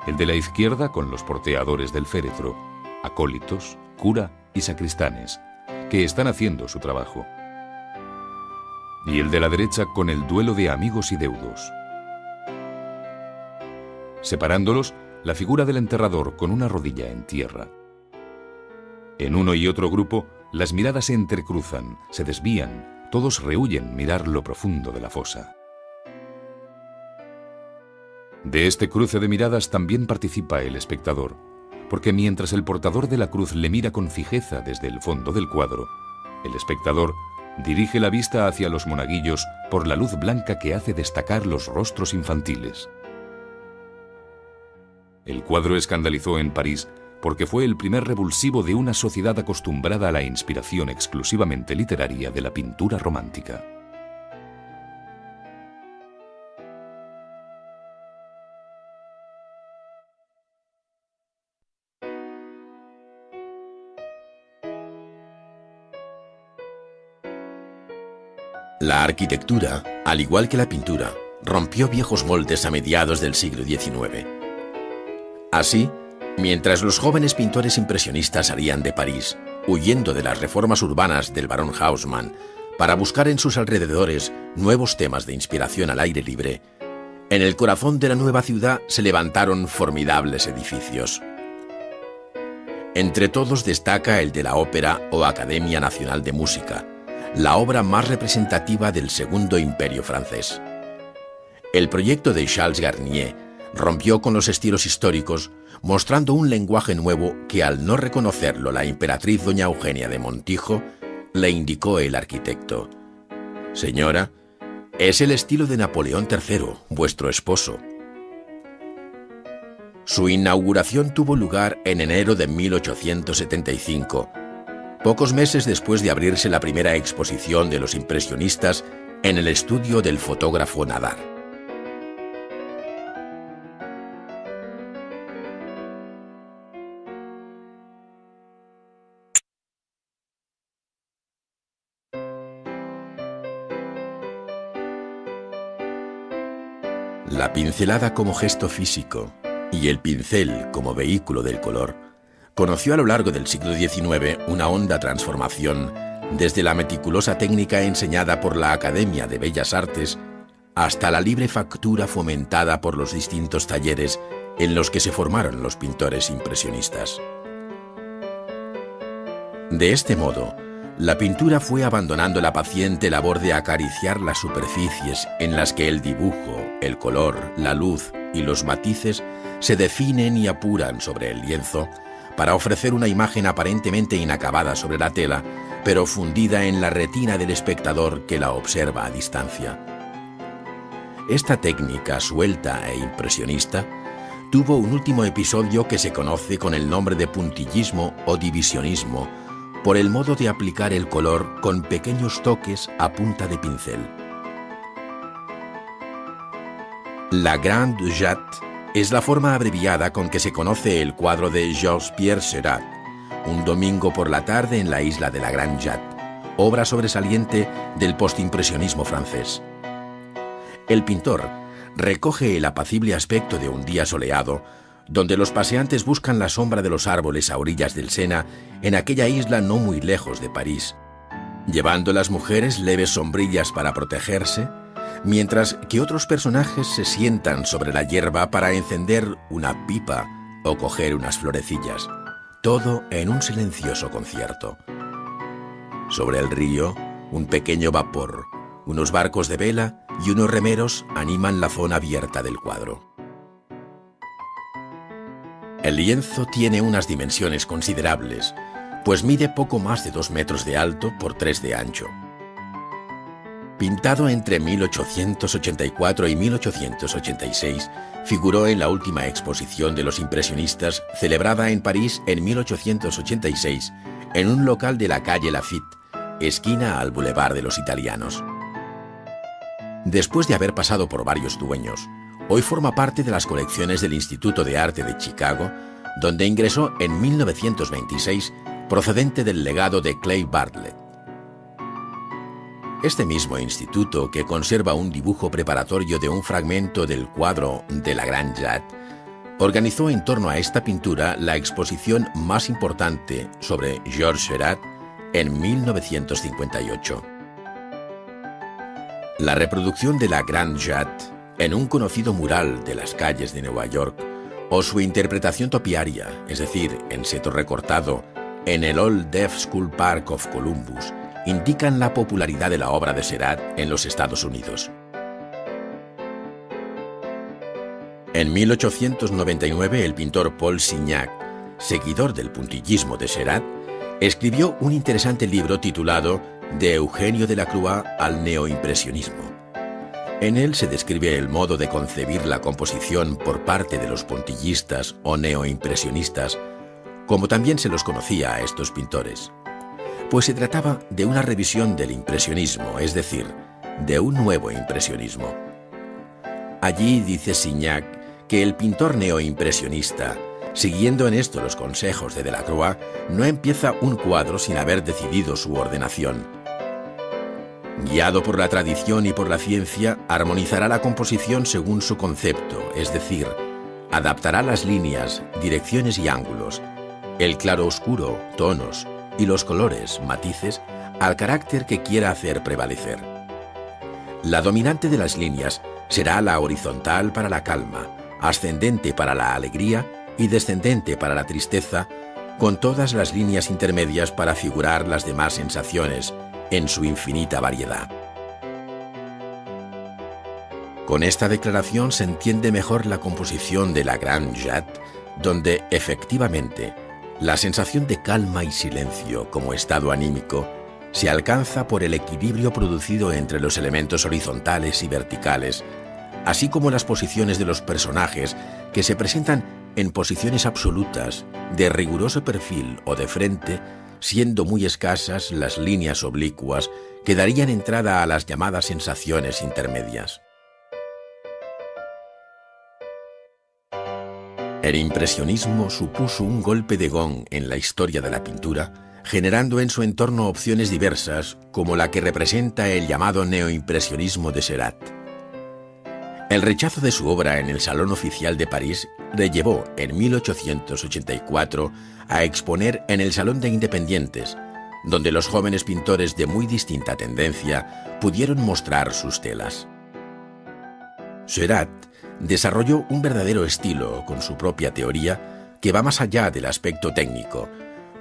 el de la izquierda con los porteadores del féretro, acólitos, cura y sacristanes, que están haciendo su trabajo, y el de la derecha con el duelo de amigos y deudos. Separándolos, la figura del enterrador con una rodilla en tierra. En uno y otro grupo, las miradas se entrecruzan, se desvían, todos rehúyen mirar lo profundo de la fosa. De este cruce de miradas también participa el espectador, porque mientras el portador de la cruz le mira con fijeza desde el fondo del cuadro, el espectador dirige la vista hacia los monaguillos por la luz blanca que hace destacar los rostros infantiles. El cuadro escandalizó en París porque fue el primer revulsivo de una sociedad acostumbrada a la inspiración exclusivamente literaria de la pintura romántica. La arquitectura, al igual que la pintura, rompió viejos moldes a mediados del siglo XIX. Así, mientras los jóvenes pintores impresionistas salían de París, huyendo de las reformas urbanas del barón Haussmann, para buscar en sus alrededores nuevos temas de inspiración al aire libre, en el corazón de la nueva ciudad se levantaron formidables edificios. Entre todos destaca el de la Ópera o Academia Nacional de Música, la obra más representativa del Segundo Imperio francés. El proyecto de Charles Garnier rompió con los estilos históricos, mostrando un lenguaje nuevo que, al no reconocerlo la emperatriz doña Eugenia de Montijo, le indicó el arquitecto: «Señora, es el estilo de Napoleón III, vuestro esposo». Su inauguración tuvo lugar en enero de 1875, pocos meses después de abrirse la primera exposición de los impresionistas en el estudio del fotógrafo Nadar. La pincelada como gesto físico y el pincel como vehículo del color conoció a lo largo del siglo XIX una honda transformación desde la meticulosa técnica enseñada por la Academia de Bellas Artes hasta la libre factura fomentada por los distintos talleres en los que se formaron los pintores impresionistas. De este modo, la pintura fue abandonando la paciente labor de acariciar las superficies en las que el dibujo, el color, la luz y los matices se definen y apuran sobre el lienzo para ofrecer una imagen aparentemente inacabada sobre la tela, pero fundida en la retina del espectador que la observa a distancia. Esta técnica suelta e impresionista tuvo un último episodio que se conoce con el nombre de puntillismo o divisionismo, por el modo de aplicar el color con pequeños toques a punta de pincel. La Grande Jatte es la forma abreviada con que se conoce el cuadro de Georges-Pierre Seurat, Un domingo por la tarde en la isla de la Grande Jatte, obra sobresaliente del postimpresionismo francés. El pintor recoge el apacible aspecto de un día soleado, donde los paseantes buscan la sombra de los árboles a orillas del Sena en aquella isla no muy lejos de París, llevando las mujeres leves sombrillas para protegerse, mientras que otros personajes se sientan sobre la hierba para encender una pipa o coger unas florecillas, todo en un silencioso concierto. Sobre el río, un pequeño vapor, unos barcos de vela y unos remeros animan la zona abierta del cuadro. El lienzo tiene unas dimensiones considerables, pues mide poco más de 2 metros de alto por 3 de ancho. Pintado entre 1884 y 1886, figuró en la última exposición de los impresionistas celebrada en París en 1886 en un local de la calle Laffitte, esquina al Boulevard de los Italianos. Después de haber pasado por varios dueños, hoy forma parte de las colecciones del Instituto de Arte de Chicago, donde ingresó en 1926 procedente del legado de Clay Bartlett. Este mismo instituto, que conserva un dibujo preparatorio de un fragmento del cuadro de la Grande Jatte, organizó en torno a esta pintura la exposición más importante sobre Georges Seurat en 1958. La reproducción de la Grande Jatte en un conocido mural de las calles de Nueva York, o su interpretación topiaria, es decir, en seto recortado, en el Old Deaf School Park of Columbus, indican la popularidad de la obra de Seurat en los Estados Unidos. En 1899, el pintor Paul Signac, seguidor del puntillismo de Seurat, escribió un interesante libro titulado De Eugenio Delacroix al neoimpresionismo. En él se describe el modo de concebir la composición por parte de los puntillistas o neoimpresionistas, como también se los conocía a estos pintores, pues se trataba de una revisión del impresionismo, es decir, de un nuevo impresionismo. Allí dice Signac que el pintor neoimpresionista, siguiendo en esto los consejos de Delacroix, no empieza un cuadro sin haber decidido su ordenación. Guiado por la tradición y por la ciencia, armonizará la composición según su concepto, es decir, adaptará las líneas, direcciones y ángulos, el claro-oscuro, tonos y los colores, matices, al carácter que quiera hacer prevalecer. La dominante de las líneas será la horizontal para la calma, ascendente para la alegría y descendente para la tristeza, con todas las líneas intermedias para figurar las demás sensaciones en su infinita variedad. Con esta declaración se entiende mejor la composición de la Grande Jatte, donde, efectivamente, la sensación de calma y silencio como estado anímico se alcanza por el equilibrio producido entre los elementos horizontales y verticales, así como las posiciones de los personajes que se presentan en posiciones absolutas, de riguroso perfil o de frente, siendo muy escasas las líneas oblicuas que darían entrada a las llamadas sensaciones intermedias. El impresionismo supuso un golpe de gong en la historia de la pintura, generando en su entorno opciones diversas, como la que representa el llamado neoimpresionismo de Seurat. El rechazo de su obra en el Salón Oficial de París le llevó, en 1884, a exponer en el Salón de Independientes, donde los jóvenes pintores de muy distinta tendencia pudieron mostrar sus telas. Seurat desarrolló un verdadero estilo con su propia teoría que va más allá del aspecto técnico,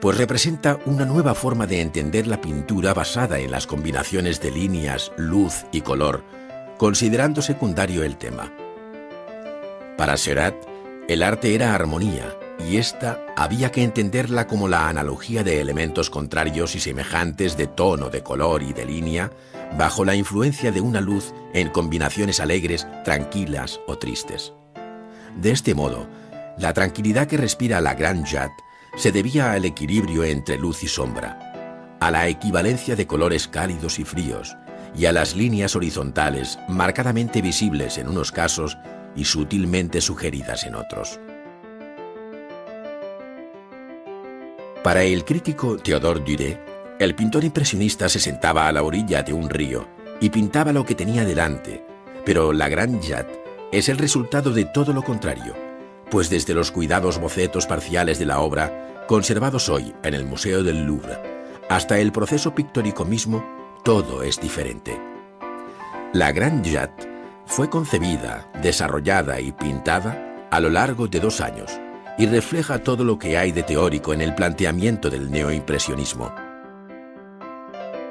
pues representa una nueva forma de entender la pintura basada en las combinaciones de líneas, luz y color, considerando secundario el tema. Para Seurat, el arte era armonía, y ésta había que entenderla como la analogía de elementos contrarios y semejantes de tono, de color y de línea, bajo la influencia de una luz en combinaciones alegres, tranquilas o tristes. De este modo, la tranquilidad que respira la Grande Jatte se debía al equilibrio entre luz y sombra, a la equivalencia de colores cálidos y fríos, y a las líneas horizontales marcadamente visibles en unos casos y sutilmente sugeridas en otros. Para el crítico Théodore Duret, el pintor impresionista se sentaba a la orilla de un río y pintaba lo que tenía delante, pero la Grande Jatte es el resultado de todo lo contrario, pues desde los cuidados bocetos parciales de la obra, conservados hoy en el Museo del Louvre, hasta el proceso pictórico mismo, todo es diferente. La Grande Jatte fue concebida, desarrollada y pintada a lo largo de 2 años y refleja todo lo que hay de teórico en el planteamiento del neoimpresionismo.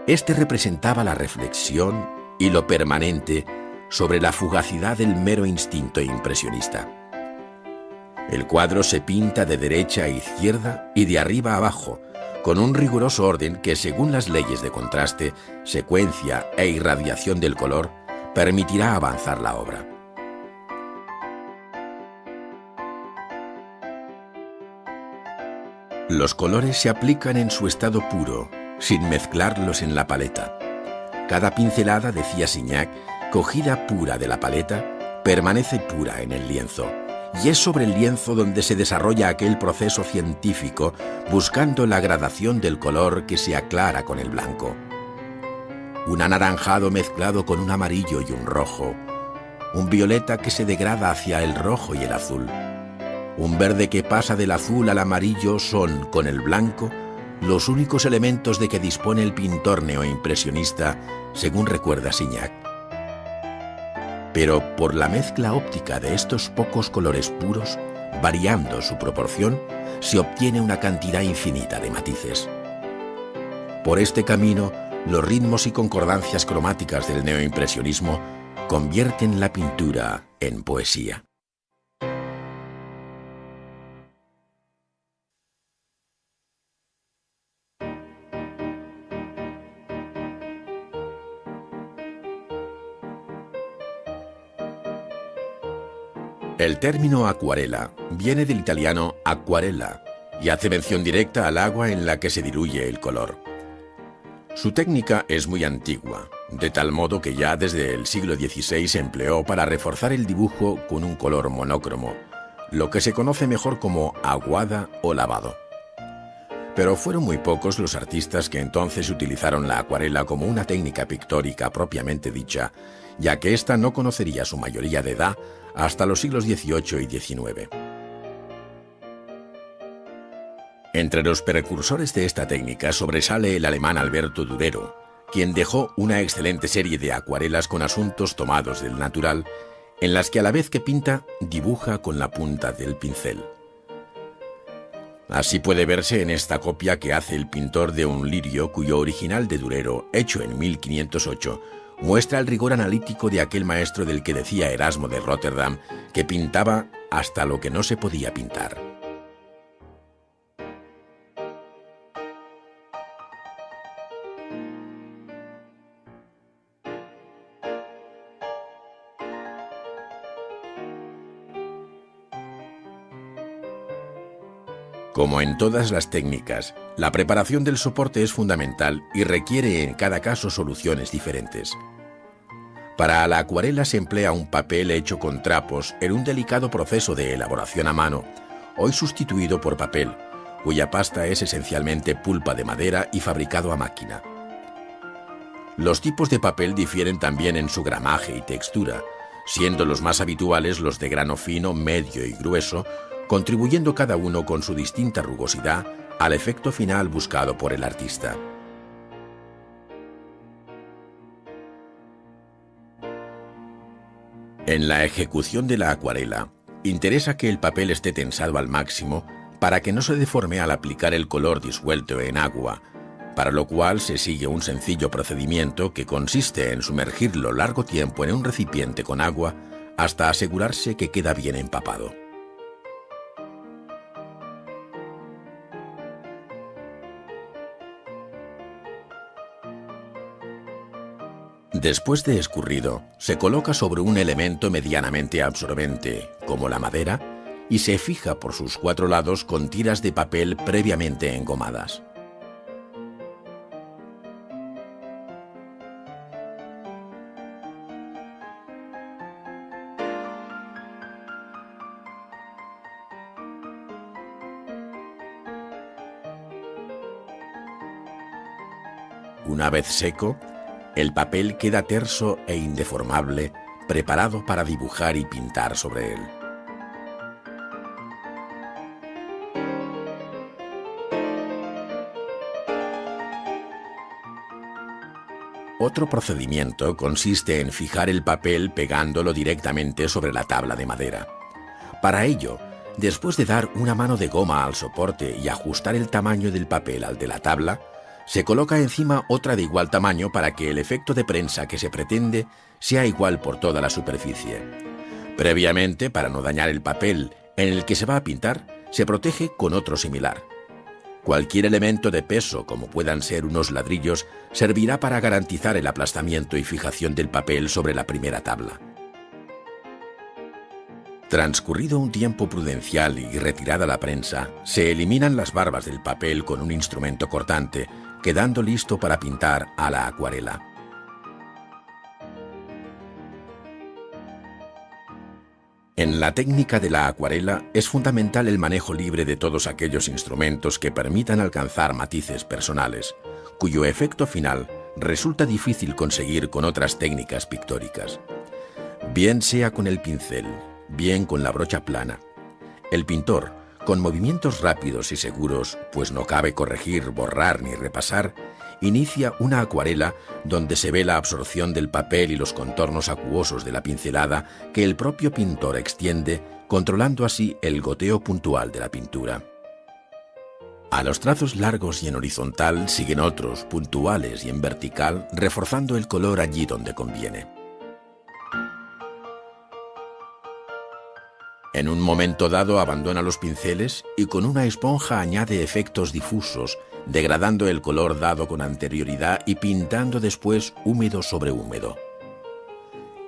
Este representaba la reflexión y lo permanente sobre la fugacidad del mero instinto impresionista. El cuadro se pinta de derecha a izquierda y de arriba a abajo, con un riguroso orden que, según las leyes de contraste, secuencia e irradiación del color, permitirá avanzar la obra. Los colores se aplican en su estado puro, sin mezclarlos en la paleta. Cada pincelada, decía Signac, cogida pura de la paleta, permanece pura en el lienzo, y es sobre el lienzo donde se desarrolla aquel proceso científico buscando la gradación del color que se aclara con el blanco. Un anaranjado mezclado con un amarillo y un rojo, un violeta que se degrada hacia el rojo y el azul, un verde que pasa del azul al amarillo son, con el blanco, los únicos elementos de que dispone el pintor neoimpresionista, según recuerda Signac. Pero por la mezcla óptica de estos pocos colores puros, variando su proporción, se obtiene una cantidad infinita de matices. Por este camino, los ritmos y concordancias cromáticas del neoimpresionismo convierten la pintura en poesía. El término acuarela viene del italiano acquarella y hace mención directa al agua en la que se diluye el color. Su técnica es muy antigua, de tal modo que ya desde el siglo XVI se empleó para reforzar el dibujo con un color monócromo, lo que se conoce mejor como aguada o lavado. Pero fueron muy pocos los artistas que entonces utilizaron la acuarela como una técnica pictórica propiamente dicha, ya que ésta no conocería su mayoría de edad hasta los siglos XVIII y XIX. Entre los precursores de esta técnica sobresale el alemán Alberto Durero, quien dejó una excelente serie de acuarelas con asuntos tomados del natural, en las que a la vez que pinta, dibuja con la punta del pincel. Así puede verse en esta copia que hace el pintor de un lirio cuyo original de Durero, hecho en 1508, muestra el rigor analítico de aquel maestro del que decía Erasmo de Rotterdam que pintaba hasta lo que no se podía pintar. Como en todas las técnicas, la preparación del soporte es fundamental y requiere en cada caso soluciones diferentes. Para la acuarela se emplea un papel hecho con trapos en un delicado proceso de elaboración a mano, hoy sustituido por papel, cuya pasta es esencialmente pulpa de madera y fabricado a máquina. Los tipos de papel difieren también en su gramaje y textura, siendo los más habituales los de grano fino, medio y grueso, contribuyendo cada uno con su distinta rugosidad al efecto final buscado por el artista. En la ejecución de la acuarela, interesa que el papel esté tensado al máximo para que no se deforme al aplicar el color disuelto en agua, para lo cual se sigue un sencillo procedimiento que consiste en sumergirlo largo tiempo en un recipiente con agua hasta asegurarse que queda bien empapado. Después de escurrido, se coloca sobre un elemento medianamente absorbente, como la madera, y se fija por sus 4 lados con tiras de papel previamente engomadas. Una vez seco, el papel queda terso e indeformable, preparado para dibujar y pintar sobre él. Otro procedimiento consiste en fijar el papel pegándolo directamente sobre la tabla de madera. Para ello, después de dar una mano de goma al soporte y ajustar el tamaño del papel al de la tabla, se coloca encima otra de igual tamaño para que el efecto de prensa que se pretende sea igual por toda la superficie. Previamente, para no dañar el papel en el que se va a pintar, se protege con otro similar. Cualquier elemento de peso, como puedan ser unos ladrillos, servirá para garantizar el aplastamiento y fijación del papel sobre la primera tabla. Transcurrido un tiempo prudencial y retirada la prensa, se eliminan las barbas del papel con un instrumento cortante, quedando listo para pintar a la acuarela. En la técnica de la acuarela es fundamental el manejo libre de todos aquellos instrumentos que permitan alcanzar matices personales, cuyo efecto final resulta difícil conseguir con otras técnicas pictóricas. Bien sea con el pincel, bien con la brocha plana. El pintor, con movimientos rápidos y seguros, pues no cabe corregir, borrar ni repasar, inicia una acuarela donde se ve la absorción del papel y los contornos acuosos de la pincelada que el propio pintor extiende, controlando así el goteo puntual de la pintura. A los trazos largos y en horizontal siguen otros, puntuales y en vertical, reforzando el color allí donde conviene. En un momento dado abandona los pinceles y con una esponja añade efectos difusos, degradando el color dado con anterioridad y pintando después húmedo sobre húmedo.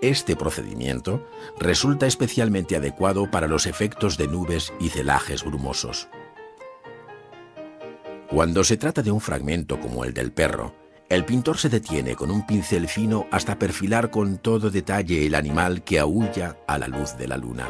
Este procedimiento resulta especialmente adecuado para los efectos de nubes y celajes brumosos. Cuando se trata de un fragmento como el del perro, el pintor se detiene con un pincel fino hasta perfilar con todo detalle el animal que aúlla a la luz de la luna.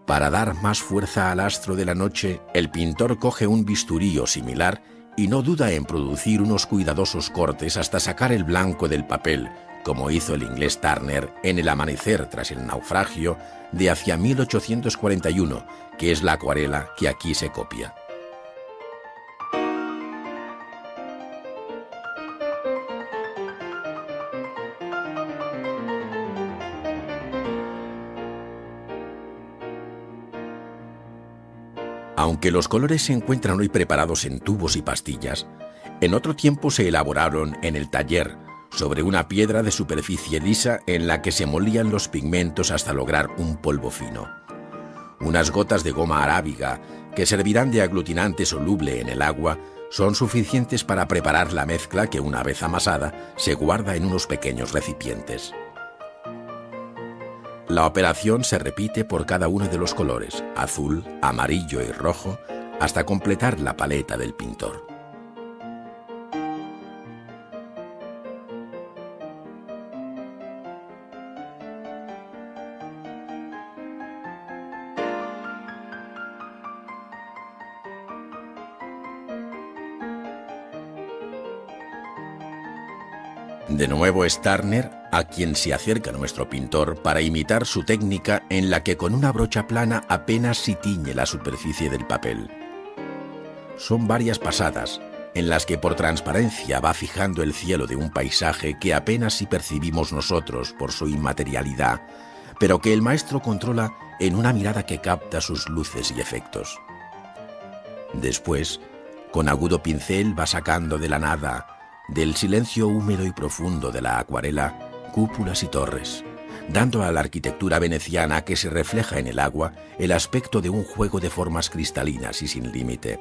Para dar más fuerza al astro de la noche, el pintor coge un bisturí o similar y no duda en producir unos cuidadosos cortes hasta sacar el blanco del papel, como hizo el inglés Turner en El amanecer tras el naufragio de hacia 1841, que es la acuarela que aquí se copia. Aunque los colores se encuentran hoy preparados en tubos y pastillas, en otro tiempo se elaboraron en el taller, sobre una piedra de superficie lisa en la que se molían los pigmentos hasta lograr un polvo fino. Unas gotas de goma arábiga, que servirán de aglutinante soluble en el agua, son suficientes para preparar la mezcla que, una vez amasada, se guarda en unos pequeños recipientes. La operación se repite por cada uno de los colores, azul, amarillo y rojo, hasta completar la paleta del pintor. De nuevo es Turner a quien se acerca nuestro pintor para imitar su técnica en la que con una brocha plana apenas si tiñe la superficie del papel. Son varias pasadas en las que por transparencia va fijando el cielo de un paisaje que apenas si percibimos nosotros por su inmaterialidad, pero que el maestro controla en una mirada que capta sus luces y efectos. Después, con agudo pincel va sacando de la nada, del silencio húmedo y profundo de la acuarela, cúpulas y torres, dando a la arquitectura veneciana que se refleja en el agua el aspecto de un juego de formas cristalinas y sin límite.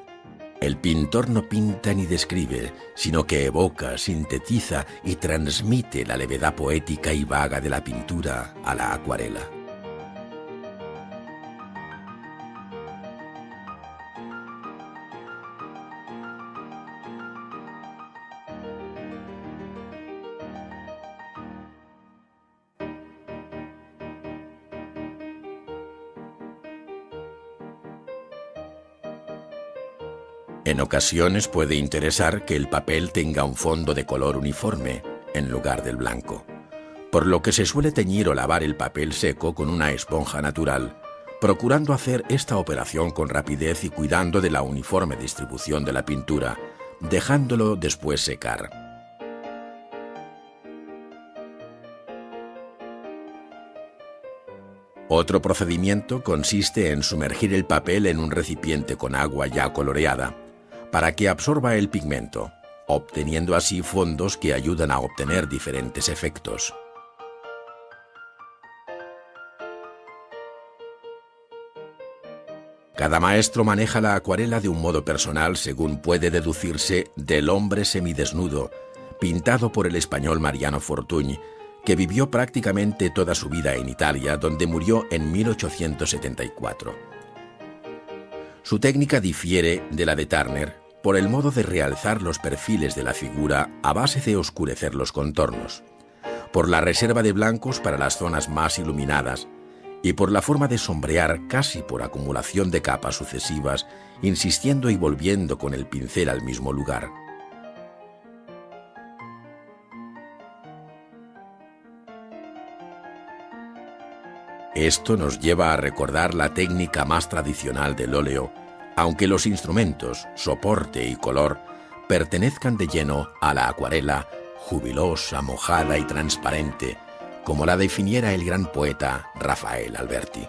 El pintor no pinta ni describe, sino que evoca, sintetiza y transmite la levedad poética y vaga de la pintura a la acuarela. En ocasiones puede interesar que el papel tenga un fondo de color uniforme, en lugar del blanco, por lo que se suele teñir o lavar el papel seco con una esponja natural, procurando hacer esta operación con rapidez y cuidando de la uniforme distribución de la pintura, dejándolo después secar. Otro procedimiento consiste en sumergir el papel en un recipiente con agua ya coloreada, para que absorba el pigmento, obteniendo así fondos que ayudan a obtener diferentes efectos. Cada maestro maneja la acuarela de un modo personal según puede deducirse del hombre semidesnudo, pintado por el español Mariano Fortuny, que vivió prácticamente toda su vida en Italia, donde murió en 1874. Su técnica difiere de la de Turner por el modo de realzar los perfiles de la figura a base de oscurecer los contornos, por la reserva de blancos para las zonas más iluminadas y por la forma de sombrear casi por acumulación de capas sucesivas, insistiendo y volviendo con el pincel al mismo lugar. Esto nos lleva a recordar la técnica más tradicional del óleo, aunque los instrumentos, soporte y color pertenezcan de lleno a la acuarela jubilosa, mojada y transparente, como la definiera el gran poeta Rafael Alberti.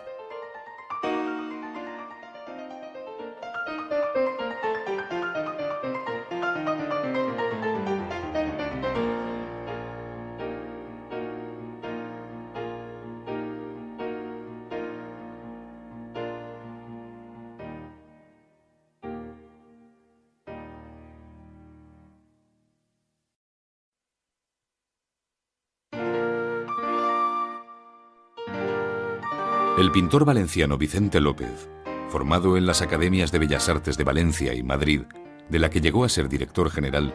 El pintor valenciano Vicente López, formado en las Academias de Bellas Artes de Valencia y Madrid, de la que llegó a ser director general,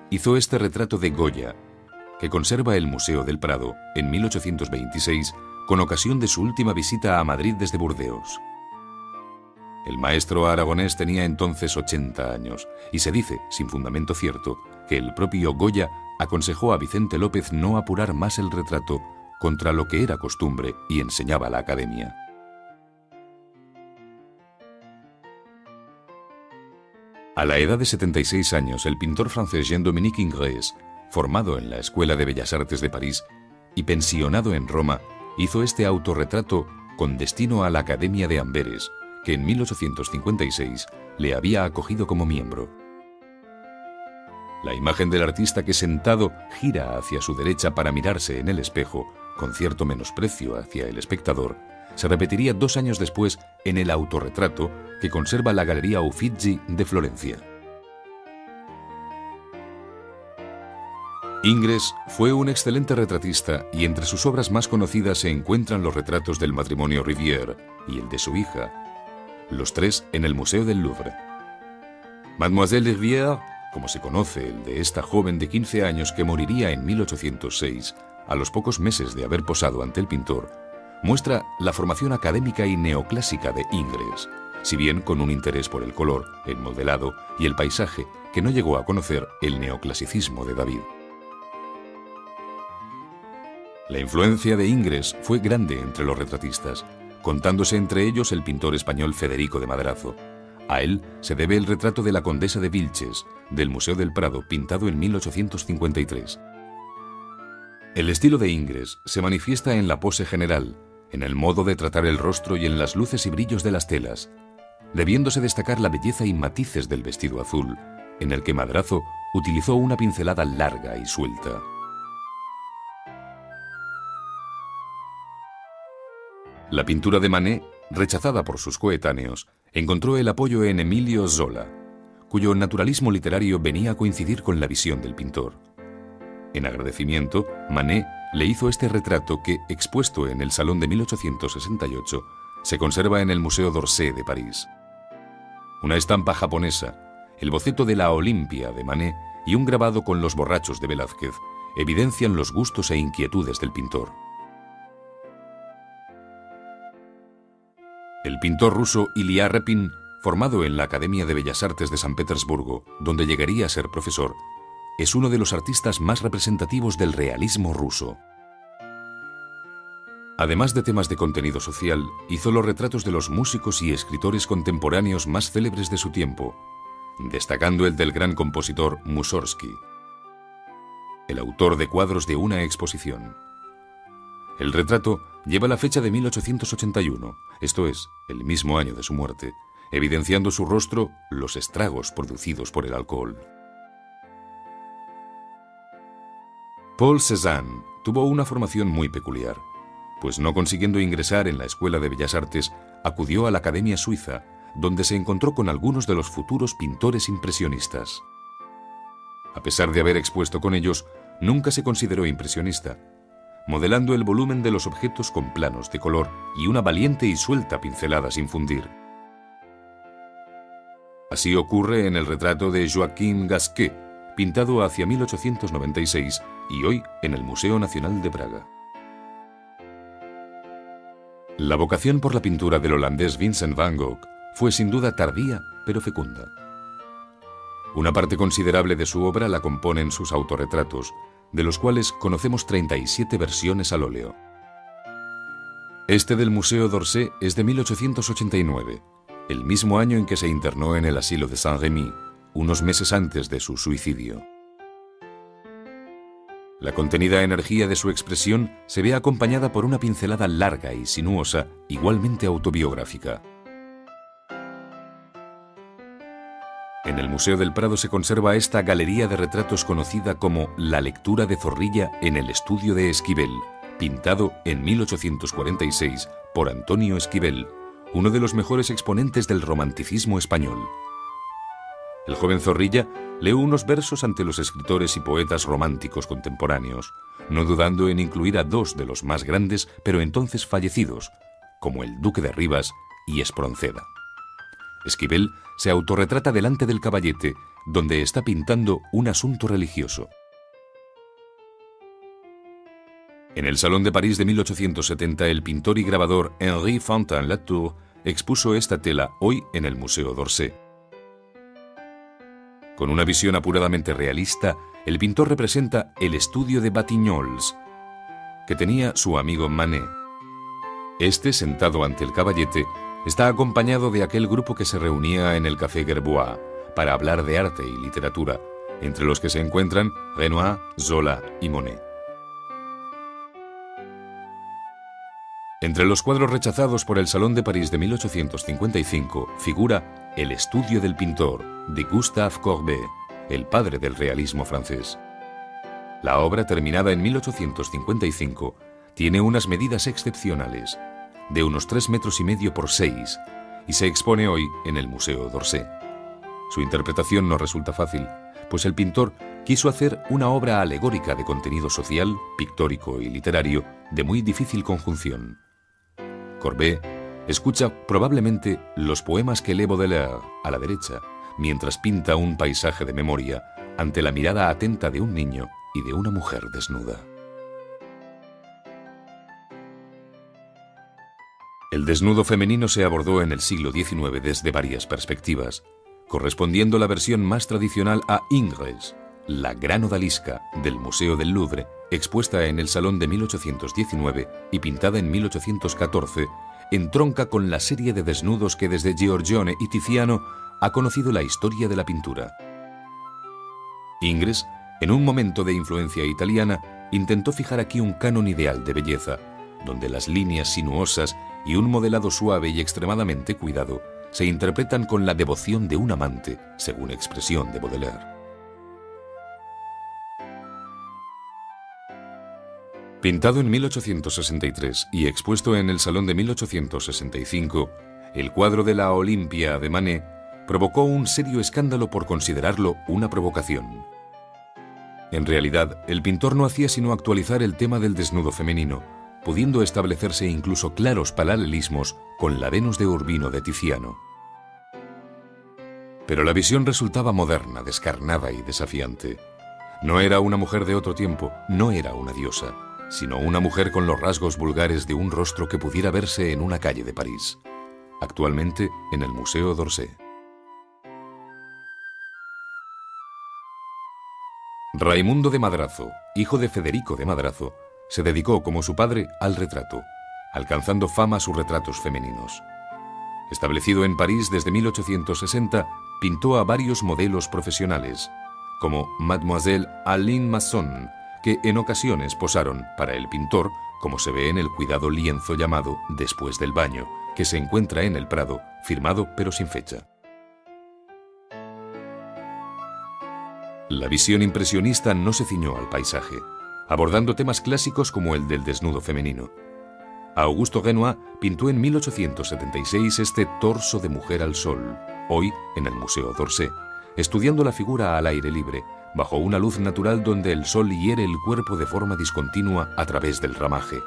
hizo este retrato de Goya, que conserva el Museo del Prado en 1826 con ocasión de su última visita a Madrid desde Burdeos. El maestro aragonés tenía entonces 80 años y se dice, sin fundamento cierto, que el propio Goya aconsejó a Vicente López no apurar más el retrato contra lo que era costumbre y enseñaba la academia. A la edad de 76 años, el pintor francés Jean-Dominique Ingres, formado en la Escuela de Bellas Artes de París y pensionado en Roma, hizo este autorretrato con destino a la Academia de Amberes, que en 1856 le había acogido como miembro. La imagen del artista que sentado gira hacia su derecha para mirarse en el espejo, con cierto menosprecio hacia el espectador, se repetiría 2 años después en el autorretrato que conserva la Galería Uffizi de Florencia. Ingres fue un excelente retratista y entre sus obras más conocidas se encuentran los retratos del matrimonio Rivière y el de su hija, los 3 en el Museo del Louvre. Mademoiselle Rivière, como se conoce el de esta joven de 15 años que moriría en 1806, a los pocos meses de haber posado ante el pintor, muestra la formación académica y neoclásica de Ingres, si bien con un interés por el color, el modelado y el paisaje que no llegó a conocer el neoclasicismo de David. La influencia de Ingres fue grande entre los retratistas, contándose entre ellos el pintor español Federico de Madrazo. A él se debe el retrato de la condesa de Vilches, del Museo del Prado, pintado en 1853. El estilo de Ingres se manifiesta en la pose general, en el modo de tratar el rostro y en las luces y brillos de las telas, debiéndose destacar la belleza y matices del vestido azul, en el que Madrazo utilizó una pincelada larga y suelta. La pintura de Manet, rechazada por sus coetáneos, encontró el apoyo en Emilio Zola, cuyo naturalismo literario venía a coincidir con la visión del pintor. En agradecimiento, Manet le hizo este retrato que, expuesto en el Salón de 1868, se conserva en el Museo d'Orsay de París. Una estampa japonesa, el boceto de la Olimpia de Manet y un grabado con los borrachos de Velázquez evidencian los gustos e inquietudes del pintor. El pintor ruso Ilya Repin, formado en la Academia de Bellas Artes de San Petersburgo, donde llegaría a ser profesor, es uno de los artistas más representativos del realismo ruso. Además de temas de contenido social, hizo los retratos de los músicos y escritores contemporáneos más célebres de su tiempo, destacando el del gran compositor Mussorgsky, el autor de cuadros de una exposición. El retrato lleva la fecha de 1881, esto es, el mismo año de su muerte, evidenciando su rostro los estragos producidos por el alcohol. Paul Cézanne tuvo una formación muy peculiar, pues no consiguiendo ingresar en la Escuela de Bellas Artes, acudió a la Academia Suiza, donde se encontró con algunos de los futuros pintores impresionistas. A pesar de haber expuesto con ellos, nunca se consideró impresionista, modelando el volumen de los objetos con planos de color y una valiente y suelta pincelada sin fundir. Así ocurre en el retrato de Joaquín Gasquet, pintado hacia 1896 y hoy en el Museo Nacional de Praga. La vocación por la pintura del holandés Vincent van Gogh fue sin duda tardía pero fecunda. Una parte considerable de su obra la componen sus autorretratos, de los cuales conocemos 37 versiones al óleo. Este del Museo d'Orsay es de 1889, el mismo año en que se internó en el asilo de Saint-Rémy, unos meses antes de su suicidio. La contenida energía de su expresión se ve acompañada por una pincelada larga y sinuosa, igualmente autobiográfica. En el Museo del Prado se conserva esta galería de retratos conocida como La lectura de Zorrilla en el estudio de Esquivel, pintado en 1846 por Antonio Esquivel, uno de los mejores exponentes del romanticismo español. El joven Zorrilla lee unos versos ante los escritores y poetas románticos contemporáneos, no dudando en incluir a 2 de los más grandes, pero entonces fallecidos, como el Duque de Rivas y Espronceda. Esquivel se autorretrata delante del caballete, donde está pintando un asunto religioso. En el Salón de París de 1870, el pintor y grabador Henri Fantin-Latour expuso esta tela hoy en el Museo d'Orsay. Con una visión apuradamente realista, el pintor representa el estudio de Batignolles, que tenía su amigo Manet. Este, sentado ante el caballete, está acompañado de aquel grupo que se reunía en el Café Gerbois para hablar de arte y literatura, entre los que se encuentran Renoir, Zola y Monet. Entre los cuadros rechazados por el Salón de París de 1855 figura El estudio del pintor, de Gustave Courbet, el padre del realismo francés. La obra, terminada en 1855, tiene unas medidas excepcionales, de unos 3,5 metros por 6, y se expone hoy en el Museo d'Orsay. Su interpretación no resulta fácil, pues el pintor quiso hacer una obra alegórica de contenido social, pictórico y literario de muy difícil conjunción. Courbet escucha probablemente los poemas que lee Baudelaire a la derecha, mientras pinta un paisaje de memoria ante la mirada atenta de un niño y de una mujer desnuda. El desnudo femenino se abordó en el siglo XIX desde varias perspectivas, correspondiendo la versión más tradicional a Ingres, la gran odalisca del Museo del Louvre, expuesta en el Salón de 1819 y pintada en 1814, entronca con la serie de desnudos que desde Giorgione y Tiziano ha conocido la historia de la pintura. Ingres, en un momento de influencia italiana, intentó fijar aquí un canon ideal de belleza, donde las líneas sinuosas y un modelado suave y extremadamente cuidado se interpretan con la devoción de un amante, según expresión de Baudelaire. Pintado en 1863 y expuesto en el Salón de 1865, el cuadro de la Olimpia de Manet provocó un serio escándalo por considerarlo una provocación. En realidad, el pintor no hacía sino actualizar el tema del desnudo femenino, pudiendo establecerse incluso claros paralelismos con la Venus de Urbino de Tiziano. Pero la visión resultaba moderna, descarnada y desafiante. No era una mujer de otro tiempo, no era una diosa, sino una mujer con los rasgos vulgares de un rostro que pudiera verse en una calle de París, actualmente en el Museo d'Orsay. Raimundo de Madrazo, hijo de Federico de Madrazo, se dedicó, como su padre, al retrato, alcanzando fama sus retratos femeninos. Establecido en París desde 1860, pintó a varios modelos profesionales, como Mademoiselle Aline Masson, que en ocasiones posaron para el pintor, como se ve en el cuidado lienzo llamado Después del baño, que se encuentra en el Prado, firmado pero sin fecha. La visión impresionista no se ciñó al paisaje, abordando temas clásicos como el del desnudo femenino. Augusto Renoir pintó en 1876 este torso de mujer al sol, hoy en el Museo d'Orsay, estudiando la figura al aire libre, bajo una luz natural donde el sol hiere el cuerpo de forma discontinua a través del ramaje.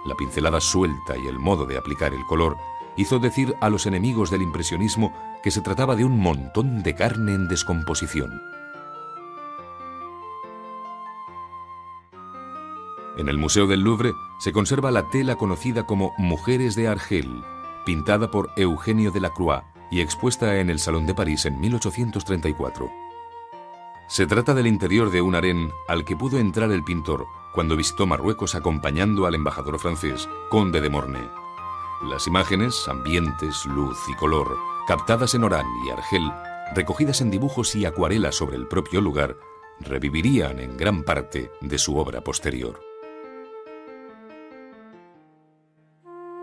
La pincelada suelta y el modo de aplicar el color hizo decir a los enemigos del impresionismo que se trataba de un montón de carne en descomposición. En el Museo del Louvre se conserva la tela conocida como Mujeres de Argel, pintada por Eugenio Delacroix y expuesta en el Salón de París en 1834. Se trata del interior de un harén al que pudo entrar el pintor cuando visitó Marruecos acompañando al embajador francés, conde de Mornay. Las imágenes, ambientes, luz y color, captadas en Orán y Argel, recogidas en dibujos y acuarelas sobre el propio lugar, revivirían en gran parte de su obra posterior.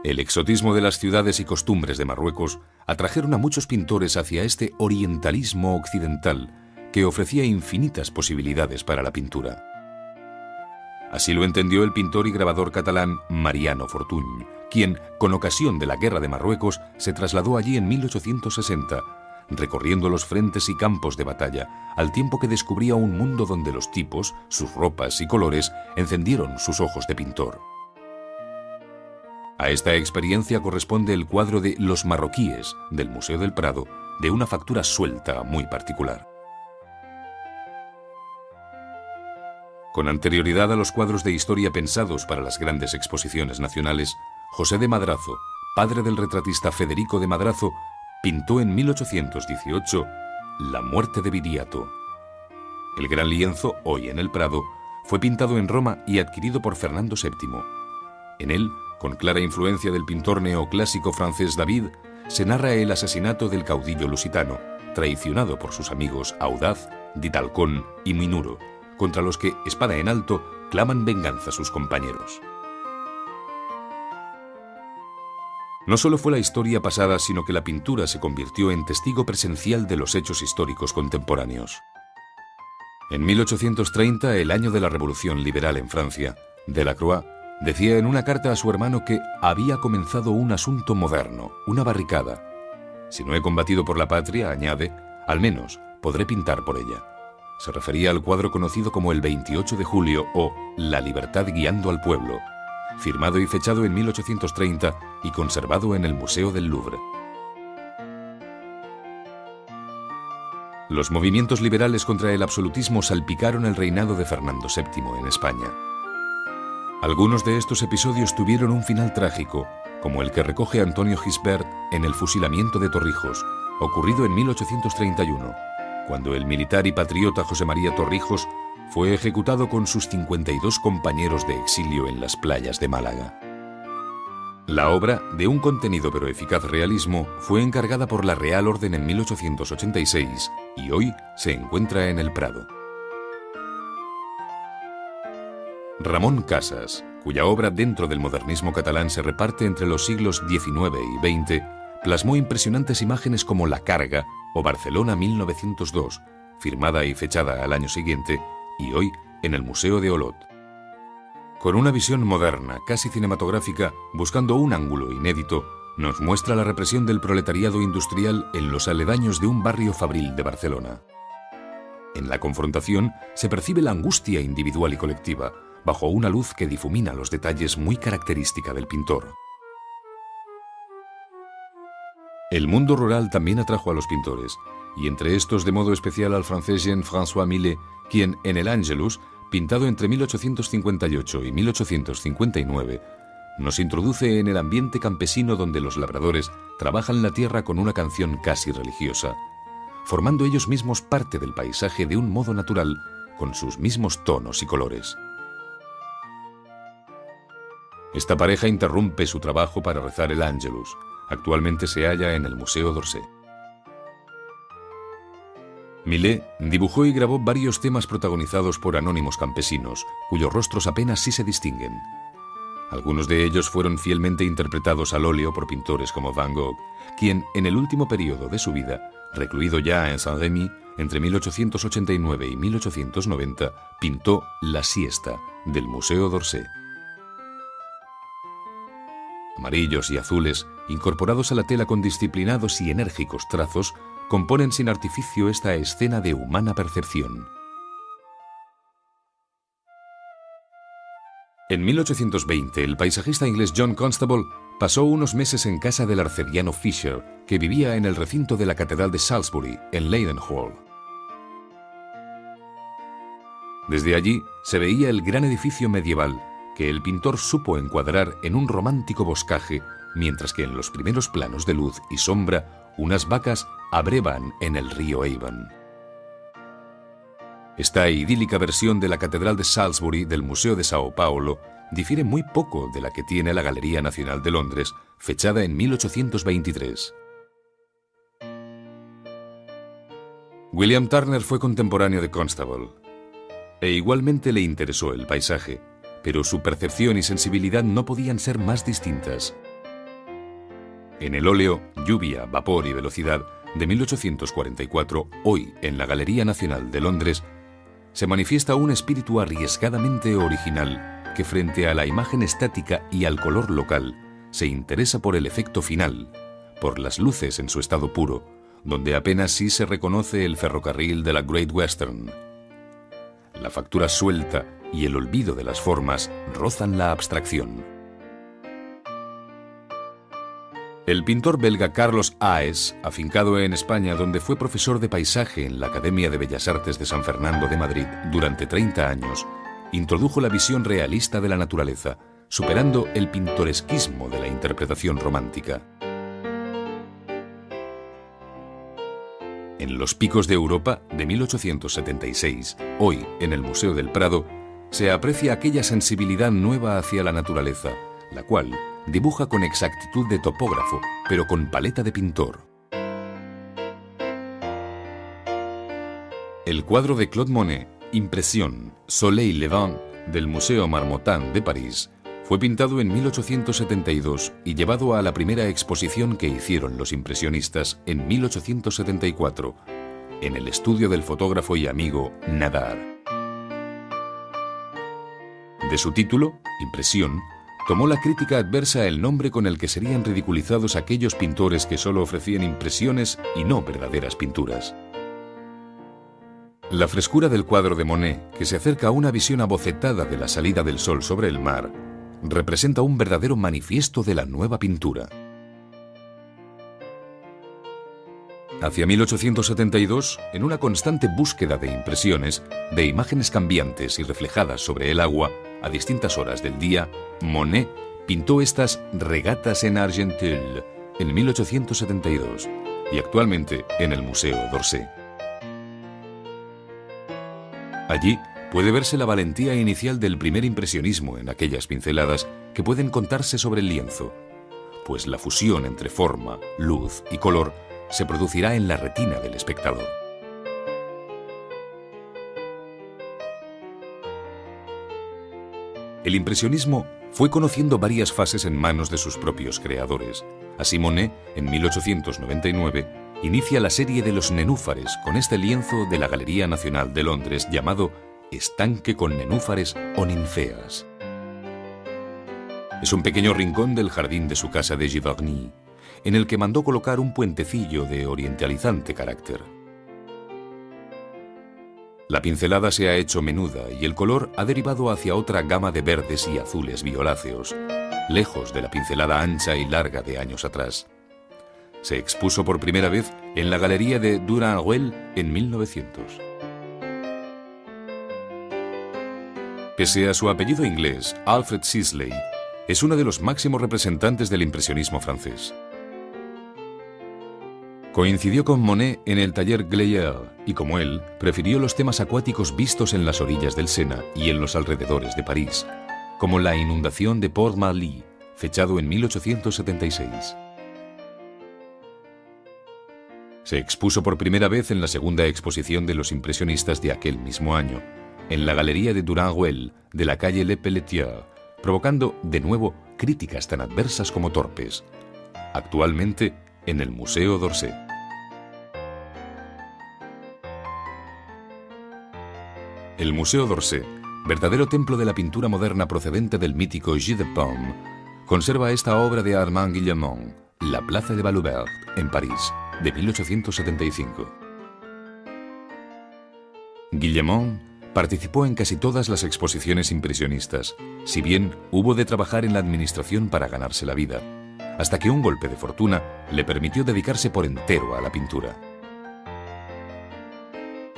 El exotismo de las ciudades y costumbres de Marruecos atrajeron a muchos pintores hacia este orientalismo occidental que ofrecía infinitas posibilidades para la pintura. Así lo entendió el pintor y grabador catalán Mariano Fortuny, quien, con ocasión de la Guerra de Marruecos, se trasladó allí en 1860, recorriendo los frentes y campos de batalla, al tiempo que descubría un mundo donde los tipos, sus ropas y colores encendieron sus ojos de pintor. A esta experiencia corresponde el cuadro de Los marroquíes del Museo del Prado, de una factura suelta muy particular. Con anterioridad a los cuadros de historia pensados para las grandes exposiciones nacionales, José de Madrazo, padre del retratista Federico de Madrazo, pintó en 1818 La muerte de Viriato. El gran lienzo, hoy en el Prado, fue pintado en Roma y adquirido por Fernando VII. En él, con clara influencia del pintor neoclásico francés David, se narra el asesinato del caudillo lusitano, traicionado por sus amigos Audaz, Ditalcón y Minuro, contra los que, espada en alto, claman venganza sus compañeros. No solo fue la historia pasada, sino que la pintura se convirtió en testigo presencial de los hechos históricos contemporáneos. En 1830, el año de la Revolución Liberal en Francia, Delacroix decía en una carta a su hermano que había comenzado un asunto moderno, una barricada. Si no he combatido por la patria, añade, al menos podré pintar por ella. Se refería al cuadro conocido como el 28 de julio o La libertad guiando al pueblo, firmado y fechado en 1830 y conservado en el Museo del Louvre. Los movimientos liberales contra el absolutismo salpicaron el reinado de Fernando VII en España. Algunos de estos episodios tuvieron un final trágico, como el que recoge Antonio Gisbert en el fusilamiento de Torrijos, ocurrido en 1831, cuando el militar y patriota José María Torrijos fue ejecutado con sus 52 compañeros de exilio en las playas de Málaga. La obra, de un contenido pero eficaz realismo, fue encargada por la Real Orden en 1886 y hoy se encuentra en el Prado. Ramón Casas, cuya obra dentro del modernismo catalán se reparte entre los siglos XIX y XX, plasmó impresionantes imágenes como La Carga o Barcelona 1902, firmada y fechada al año siguiente, y hoy en el Museo de Olot. Con una visión moderna, casi cinematográfica, buscando un ángulo inédito, nos muestra la represión del proletariado industrial en los aledaños de un barrio fabril de Barcelona. En la confrontación se percibe la angustia individual y colectiva, bajo una luz que difumina los detalles muy característica del pintor. El mundo rural también atrajo a los pintores, y entre estos de modo especial al francés Jean-François Millet, quien en el Angelus, pintado entre 1858 y 1859, nos introduce en el ambiente campesino donde los labradores trabajan la tierra con una canción casi religiosa, formando ellos mismos parte del paisaje de un modo natural, con sus mismos tonos y colores. Esta pareja interrumpe su trabajo para rezar el Angelus. Actualmente se halla en el Museo d'Orsay. Millet dibujó y grabó varios temas protagonizados por anónimos campesinos, cuyos rostros apenas sí se distinguen. Algunos de ellos fueron fielmente interpretados al óleo por pintores como Van Gogh, quien, en el último periodo de su vida, recluido ya en Saint-Rémy, entre 1889 y 1890, pintó La siesta del Museo d'Orsay. Amarillos y azules, incorporados a la tela con disciplinados y enérgicos trazos, componen sin artificio esta escena de humana percepción. En 1820, el paisajista inglés John Constable pasó unos meses en casa del arcediano Fisher, que vivía en el recinto de la Catedral de Salisbury, en Leadenhall. Desde allí se veía el gran edificio medieval, que el pintor supo encuadrar en un romántico boscaje, mientras que en los primeros planos de luz y sombra, unas vacas abrevan en el río Avon. Esta idílica versión de la Catedral de Salisbury del Museo de Sao Paulo difiere muy poco de la que tiene la Galería Nacional de Londres, fechada en 1823. William Turner fue contemporáneo de Constable, e igualmente le interesó el paisaje, pero su percepción y sensibilidad no podían ser más distintas. En el óleo Lluvia, vapor y velocidad de 1844, hoy en la Galería Nacional de Londres, se manifiesta un espíritu arriesgadamente original que frente a la imagen estática y al color local se interesa por el efecto final, por las luces en su estado puro, donde apenas sí se reconoce el ferrocarril de la Great Western. La factura suelta y el olvido de las formas rozan la abstracción. El pintor belga Carlos Haes, afincado en España donde fue profesor de paisaje en la Academia de Bellas Artes de San Fernando de Madrid durante 30 años, introdujo la visión realista de la naturaleza, superando el pintoresquismo de la interpretación romántica. En Los Picos de Europa, de 1876, hoy en el Museo del Prado, se aprecia aquella sensibilidad nueva hacia la naturaleza, la cual dibuja con exactitud de topógrafo, pero con paleta de pintor. El cuadro de Claude Monet, Impresión, Soleil Levant, del Museo Marmottan de París, Fue pintado en 1872 y llevado a la primera exposición que hicieron los impresionistas en 1874, en el estudio del fotógrafo y amigo Nadar. De su título, Impresión, tomó la crítica adversa el nombre con el que serían ridiculizados aquellos pintores que solo ofrecían impresiones y no verdaderas pinturas. La frescura del cuadro de Monet, que se acerca a una visión abocetada de la salida del sol sobre el mar, representa un verdadero manifiesto de la nueva pintura. Hacia 1872, en una constante búsqueda de impresiones, de imágenes cambiantes y reflejadas sobre el agua, a distintas horas del día, Monet pintó estas Regatas en Argenteuil en 1872 y actualmente en el Museo d'Orsay. Allí puede verse la valentía inicial del primer impresionismo en aquellas pinceladas que pueden contarse sobre el lienzo, pues la fusión entre forma, luz y color se producirá en la retina del espectador. El impresionismo fue conociendo varias fases en manos de sus propios creadores. Así Monet, en 1899, inicia la serie de los nenúfares con este lienzo de la Galería Nacional de Londres llamado Estanque con nenúfares o ninfeas. Es un pequeño rincón del jardín de su casa de Giverny, en el que mandó colocar un puentecillo de orientalizante carácter. La pincelada se ha hecho menuda y el color ha derivado hacia otra gama de verdes y azules violáceos, lejos de la pincelada ancha y larga de años atrás. Se expuso por primera vez en la Galería de Durand-Ruel en 1900. Pese a su apellido inglés, Alfred Sisley es uno de los máximos representantes del impresionismo francés. Coincidió con Monet en el taller Gleyère y, como él, prefirió los temas acuáticos vistos en las orillas del Sena y en los alrededores de París, como la inundación de Port-Marly, fechado en 1876. Se expuso por primera vez en la segunda exposición de los impresionistas de aquel mismo año, en la Galería de Durand-Ruel de la calle Le Pelletier, provocando de nuevo críticas tan adversas como torpes. Actualmente en el Museo d'Orsay. El Museo d'Orsay, verdadero templo de la pintura moderna procedente del mítico Gilles de Paume, conserva esta obra de Armand Guillemont, La Plaza de Valouberg, en París, de 1875. Guillemont participó en casi todas las exposiciones impresionistas, si bien hubo de trabajar en la administración para ganarse la vida, hasta que un golpe de fortuna le permitió dedicarse por entero a la pintura.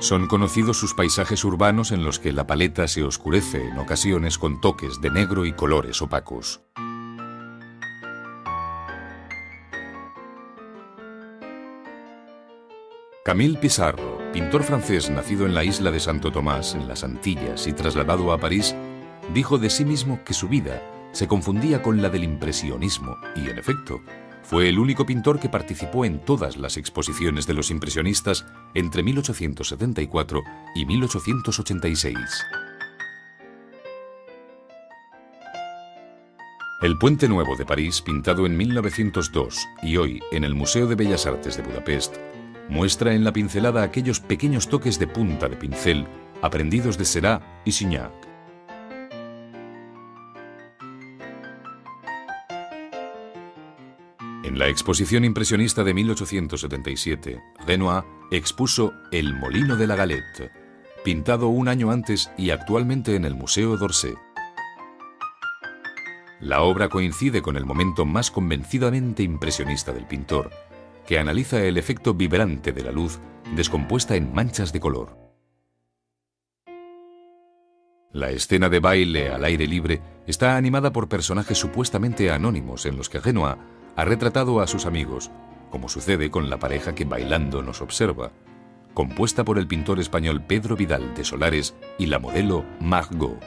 Son conocidos sus paisajes urbanos en los que la paleta se oscurece en ocasiones con toques de negro y colores opacos. Camille Pissarro, pintor francés nacido en la isla de Santo Tomás, en las Antillas, y trasladado a París, dijo de sí mismo que su vida se confundía con la del impresionismo y, en efecto, fue el único pintor que participó en todas las exposiciones de los impresionistas entre 1874 y 1886. El Puente Nuevo de París, pintado en 1902 y hoy en el Museo de Bellas Artes de Budapest, muestra en la pincelada aquellos pequeños toques de punta de pincel aprendidos de Seurat y Signac. En la exposición impresionista de 1877, Renoir expuso El Molino de la Galette, pintado un año antes y actualmente en el Museo d'Orsay. La obra coincide con el momento más convencidamente impresionista del pintor, que analiza el efecto vibrante de la luz descompuesta en manchas de color. La escena de baile al aire libre está animada por personajes supuestamente anónimos en los que Renoir ha retratado a sus amigos, como sucede con la pareja que bailando nos observa, compuesta por el pintor español Pedro Vidal de Solares y la modelo Margot.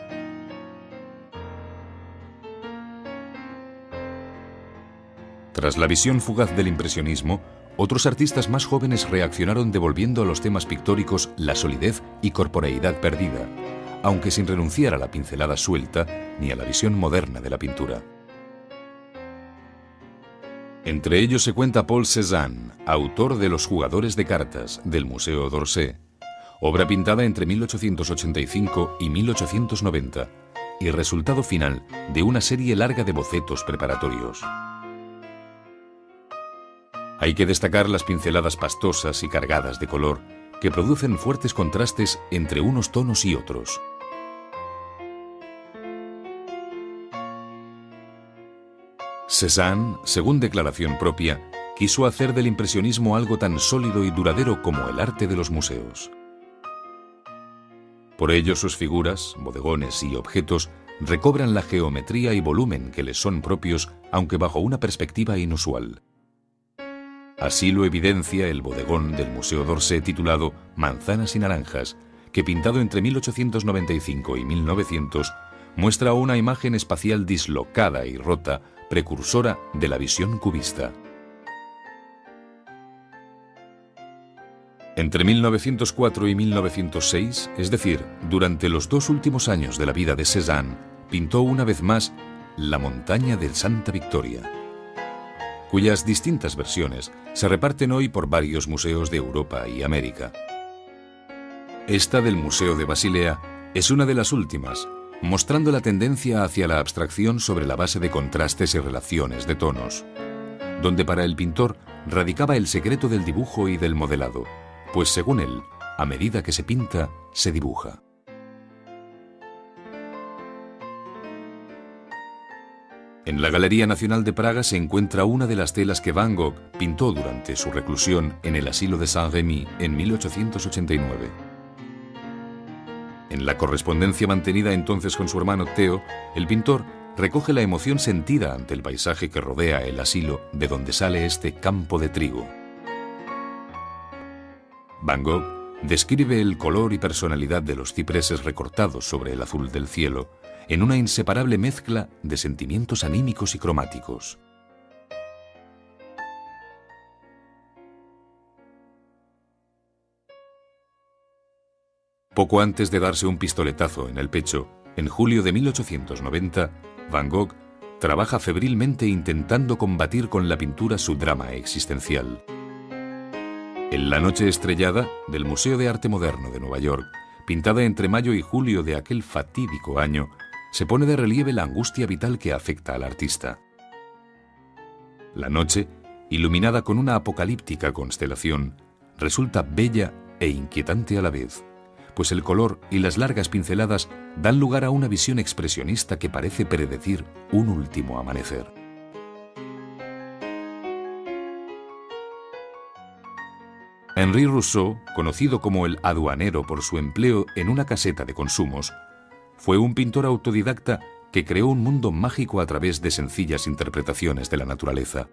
Tras la visión fugaz del impresionismo, otros artistas más jóvenes reaccionaron devolviendo a los temas pictóricos la solidez y corporeidad perdida, aunque sin renunciar a la pincelada suelta ni a la visión moderna de la pintura. Entre ellos se cuenta Paul Cézanne, autor de Los jugadores de cartas del Museo d'Orsay, obra pintada entre 1885 y 1890 y resultado final de una serie larga de bocetos preparatorios. Hay que destacar las pinceladas pastosas y cargadas de color que producen fuertes contrastes entre unos tonos y otros. Cézanne, según declaración propia, quiso hacer del impresionismo algo tan sólido y duradero como el arte de los museos. Por ello, sus figuras, bodegones y objetos recobran la geometría y volumen que les son propios, aunque bajo una perspectiva inusual. Así lo evidencia el bodegón del Museo d'Orsay titulado Manzanas y Naranjas, que pintado entre 1895 y 1900 muestra una imagen espacial dislocada y rota, precursora de la visión cubista. Entre 1904 y 1906, es decir, durante los 2 últimos años de la vida de Cézanne, pintó una vez más La montaña de Santa Victoria, cuyas distintas versiones se reparten hoy por varios museos de Europa y América. Esta del Museo de Basilea es una de las últimas, mostrando la tendencia hacia la abstracción sobre la base de contrastes y relaciones de tonos, donde para el pintor radicaba el secreto del dibujo y del modelado, pues según él, a medida que se pinta, se dibuja. En la Galería Nacional de Praga se encuentra una de las telas que Van Gogh pintó durante su reclusión en el asilo de Saint-Rémy en 1889. En la correspondencia mantenida entonces con su hermano Theo, el pintor recoge la emoción sentida ante el paisaje que rodea el asilo de donde sale este campo de trigo. Van Gogh describe el color y personalidad de los cipreses recortados sobre el azul del cielo en una inseparable mezcla de sentimientos anímicos y cromáticos. Poco antes de darse un pistoletazo en el pecho, en julio de 1890, Van Gogh trabaja febrilmente intentando combatir con la pintura su drama existencial. En La noche estrellada del Museo de Arte Moderno de Nueva York, pintada entre mayo y julio de aquel fatídico año, se pone de relieve la angustia vital que afecta al artista. La noche, iluminada con una apocalíptica constelación, resulta bella e inquietante a la vez, pues el color y las largas pinceladas dan lugar a una visión expresionista que parece predecir un último amanecer. Henri Rousseau, conocido como el aduanero por su empleo en una caseta de consumos, fue un pintor autodidacta que creó un mundo mágico a través de sencillas interpretaciones de la naturaleza.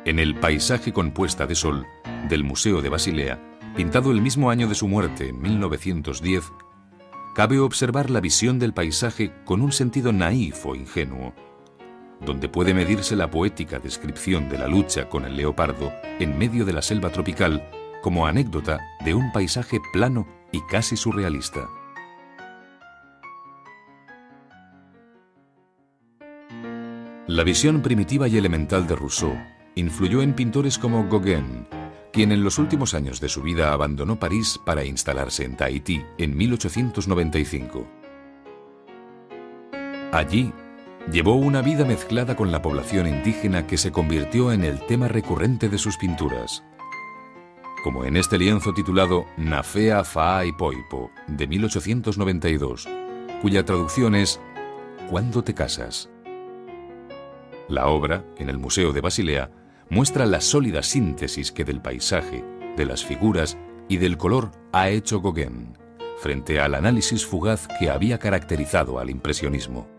En el Paisaje con puesta de sol del Museo de Basilea, pintado el mismo año de su muerte, en 1910, cabe observar la visión del paisaje con un sentido naif o ingenuo, donde puede medirse la poética descripción de la lucha con el leopardo en medio de la selva tropical como anécdota de un paisaje plano y casi surrealista. La visión primitiva y elemental de Rousseau influyó en pintores como Gauguin, quien en los últimos años de su vida abandonó París para instalarse en Tahití en 1895. Allí llevó una vida mezclada con la población indígena que se convirtió en el tema recurrente de sus pinturas, como en este lienzo titulado Nafea Faa y Poipo, de 1892, cuya traducción es ¿Cuándo te casas? La obra, en el Museo de Basilea, muestra la sólida síntesis que del paisaje, de las figuras y del color ha hecho Gauguin, frente al análisis fugaz que había caracterizado al impresionismo.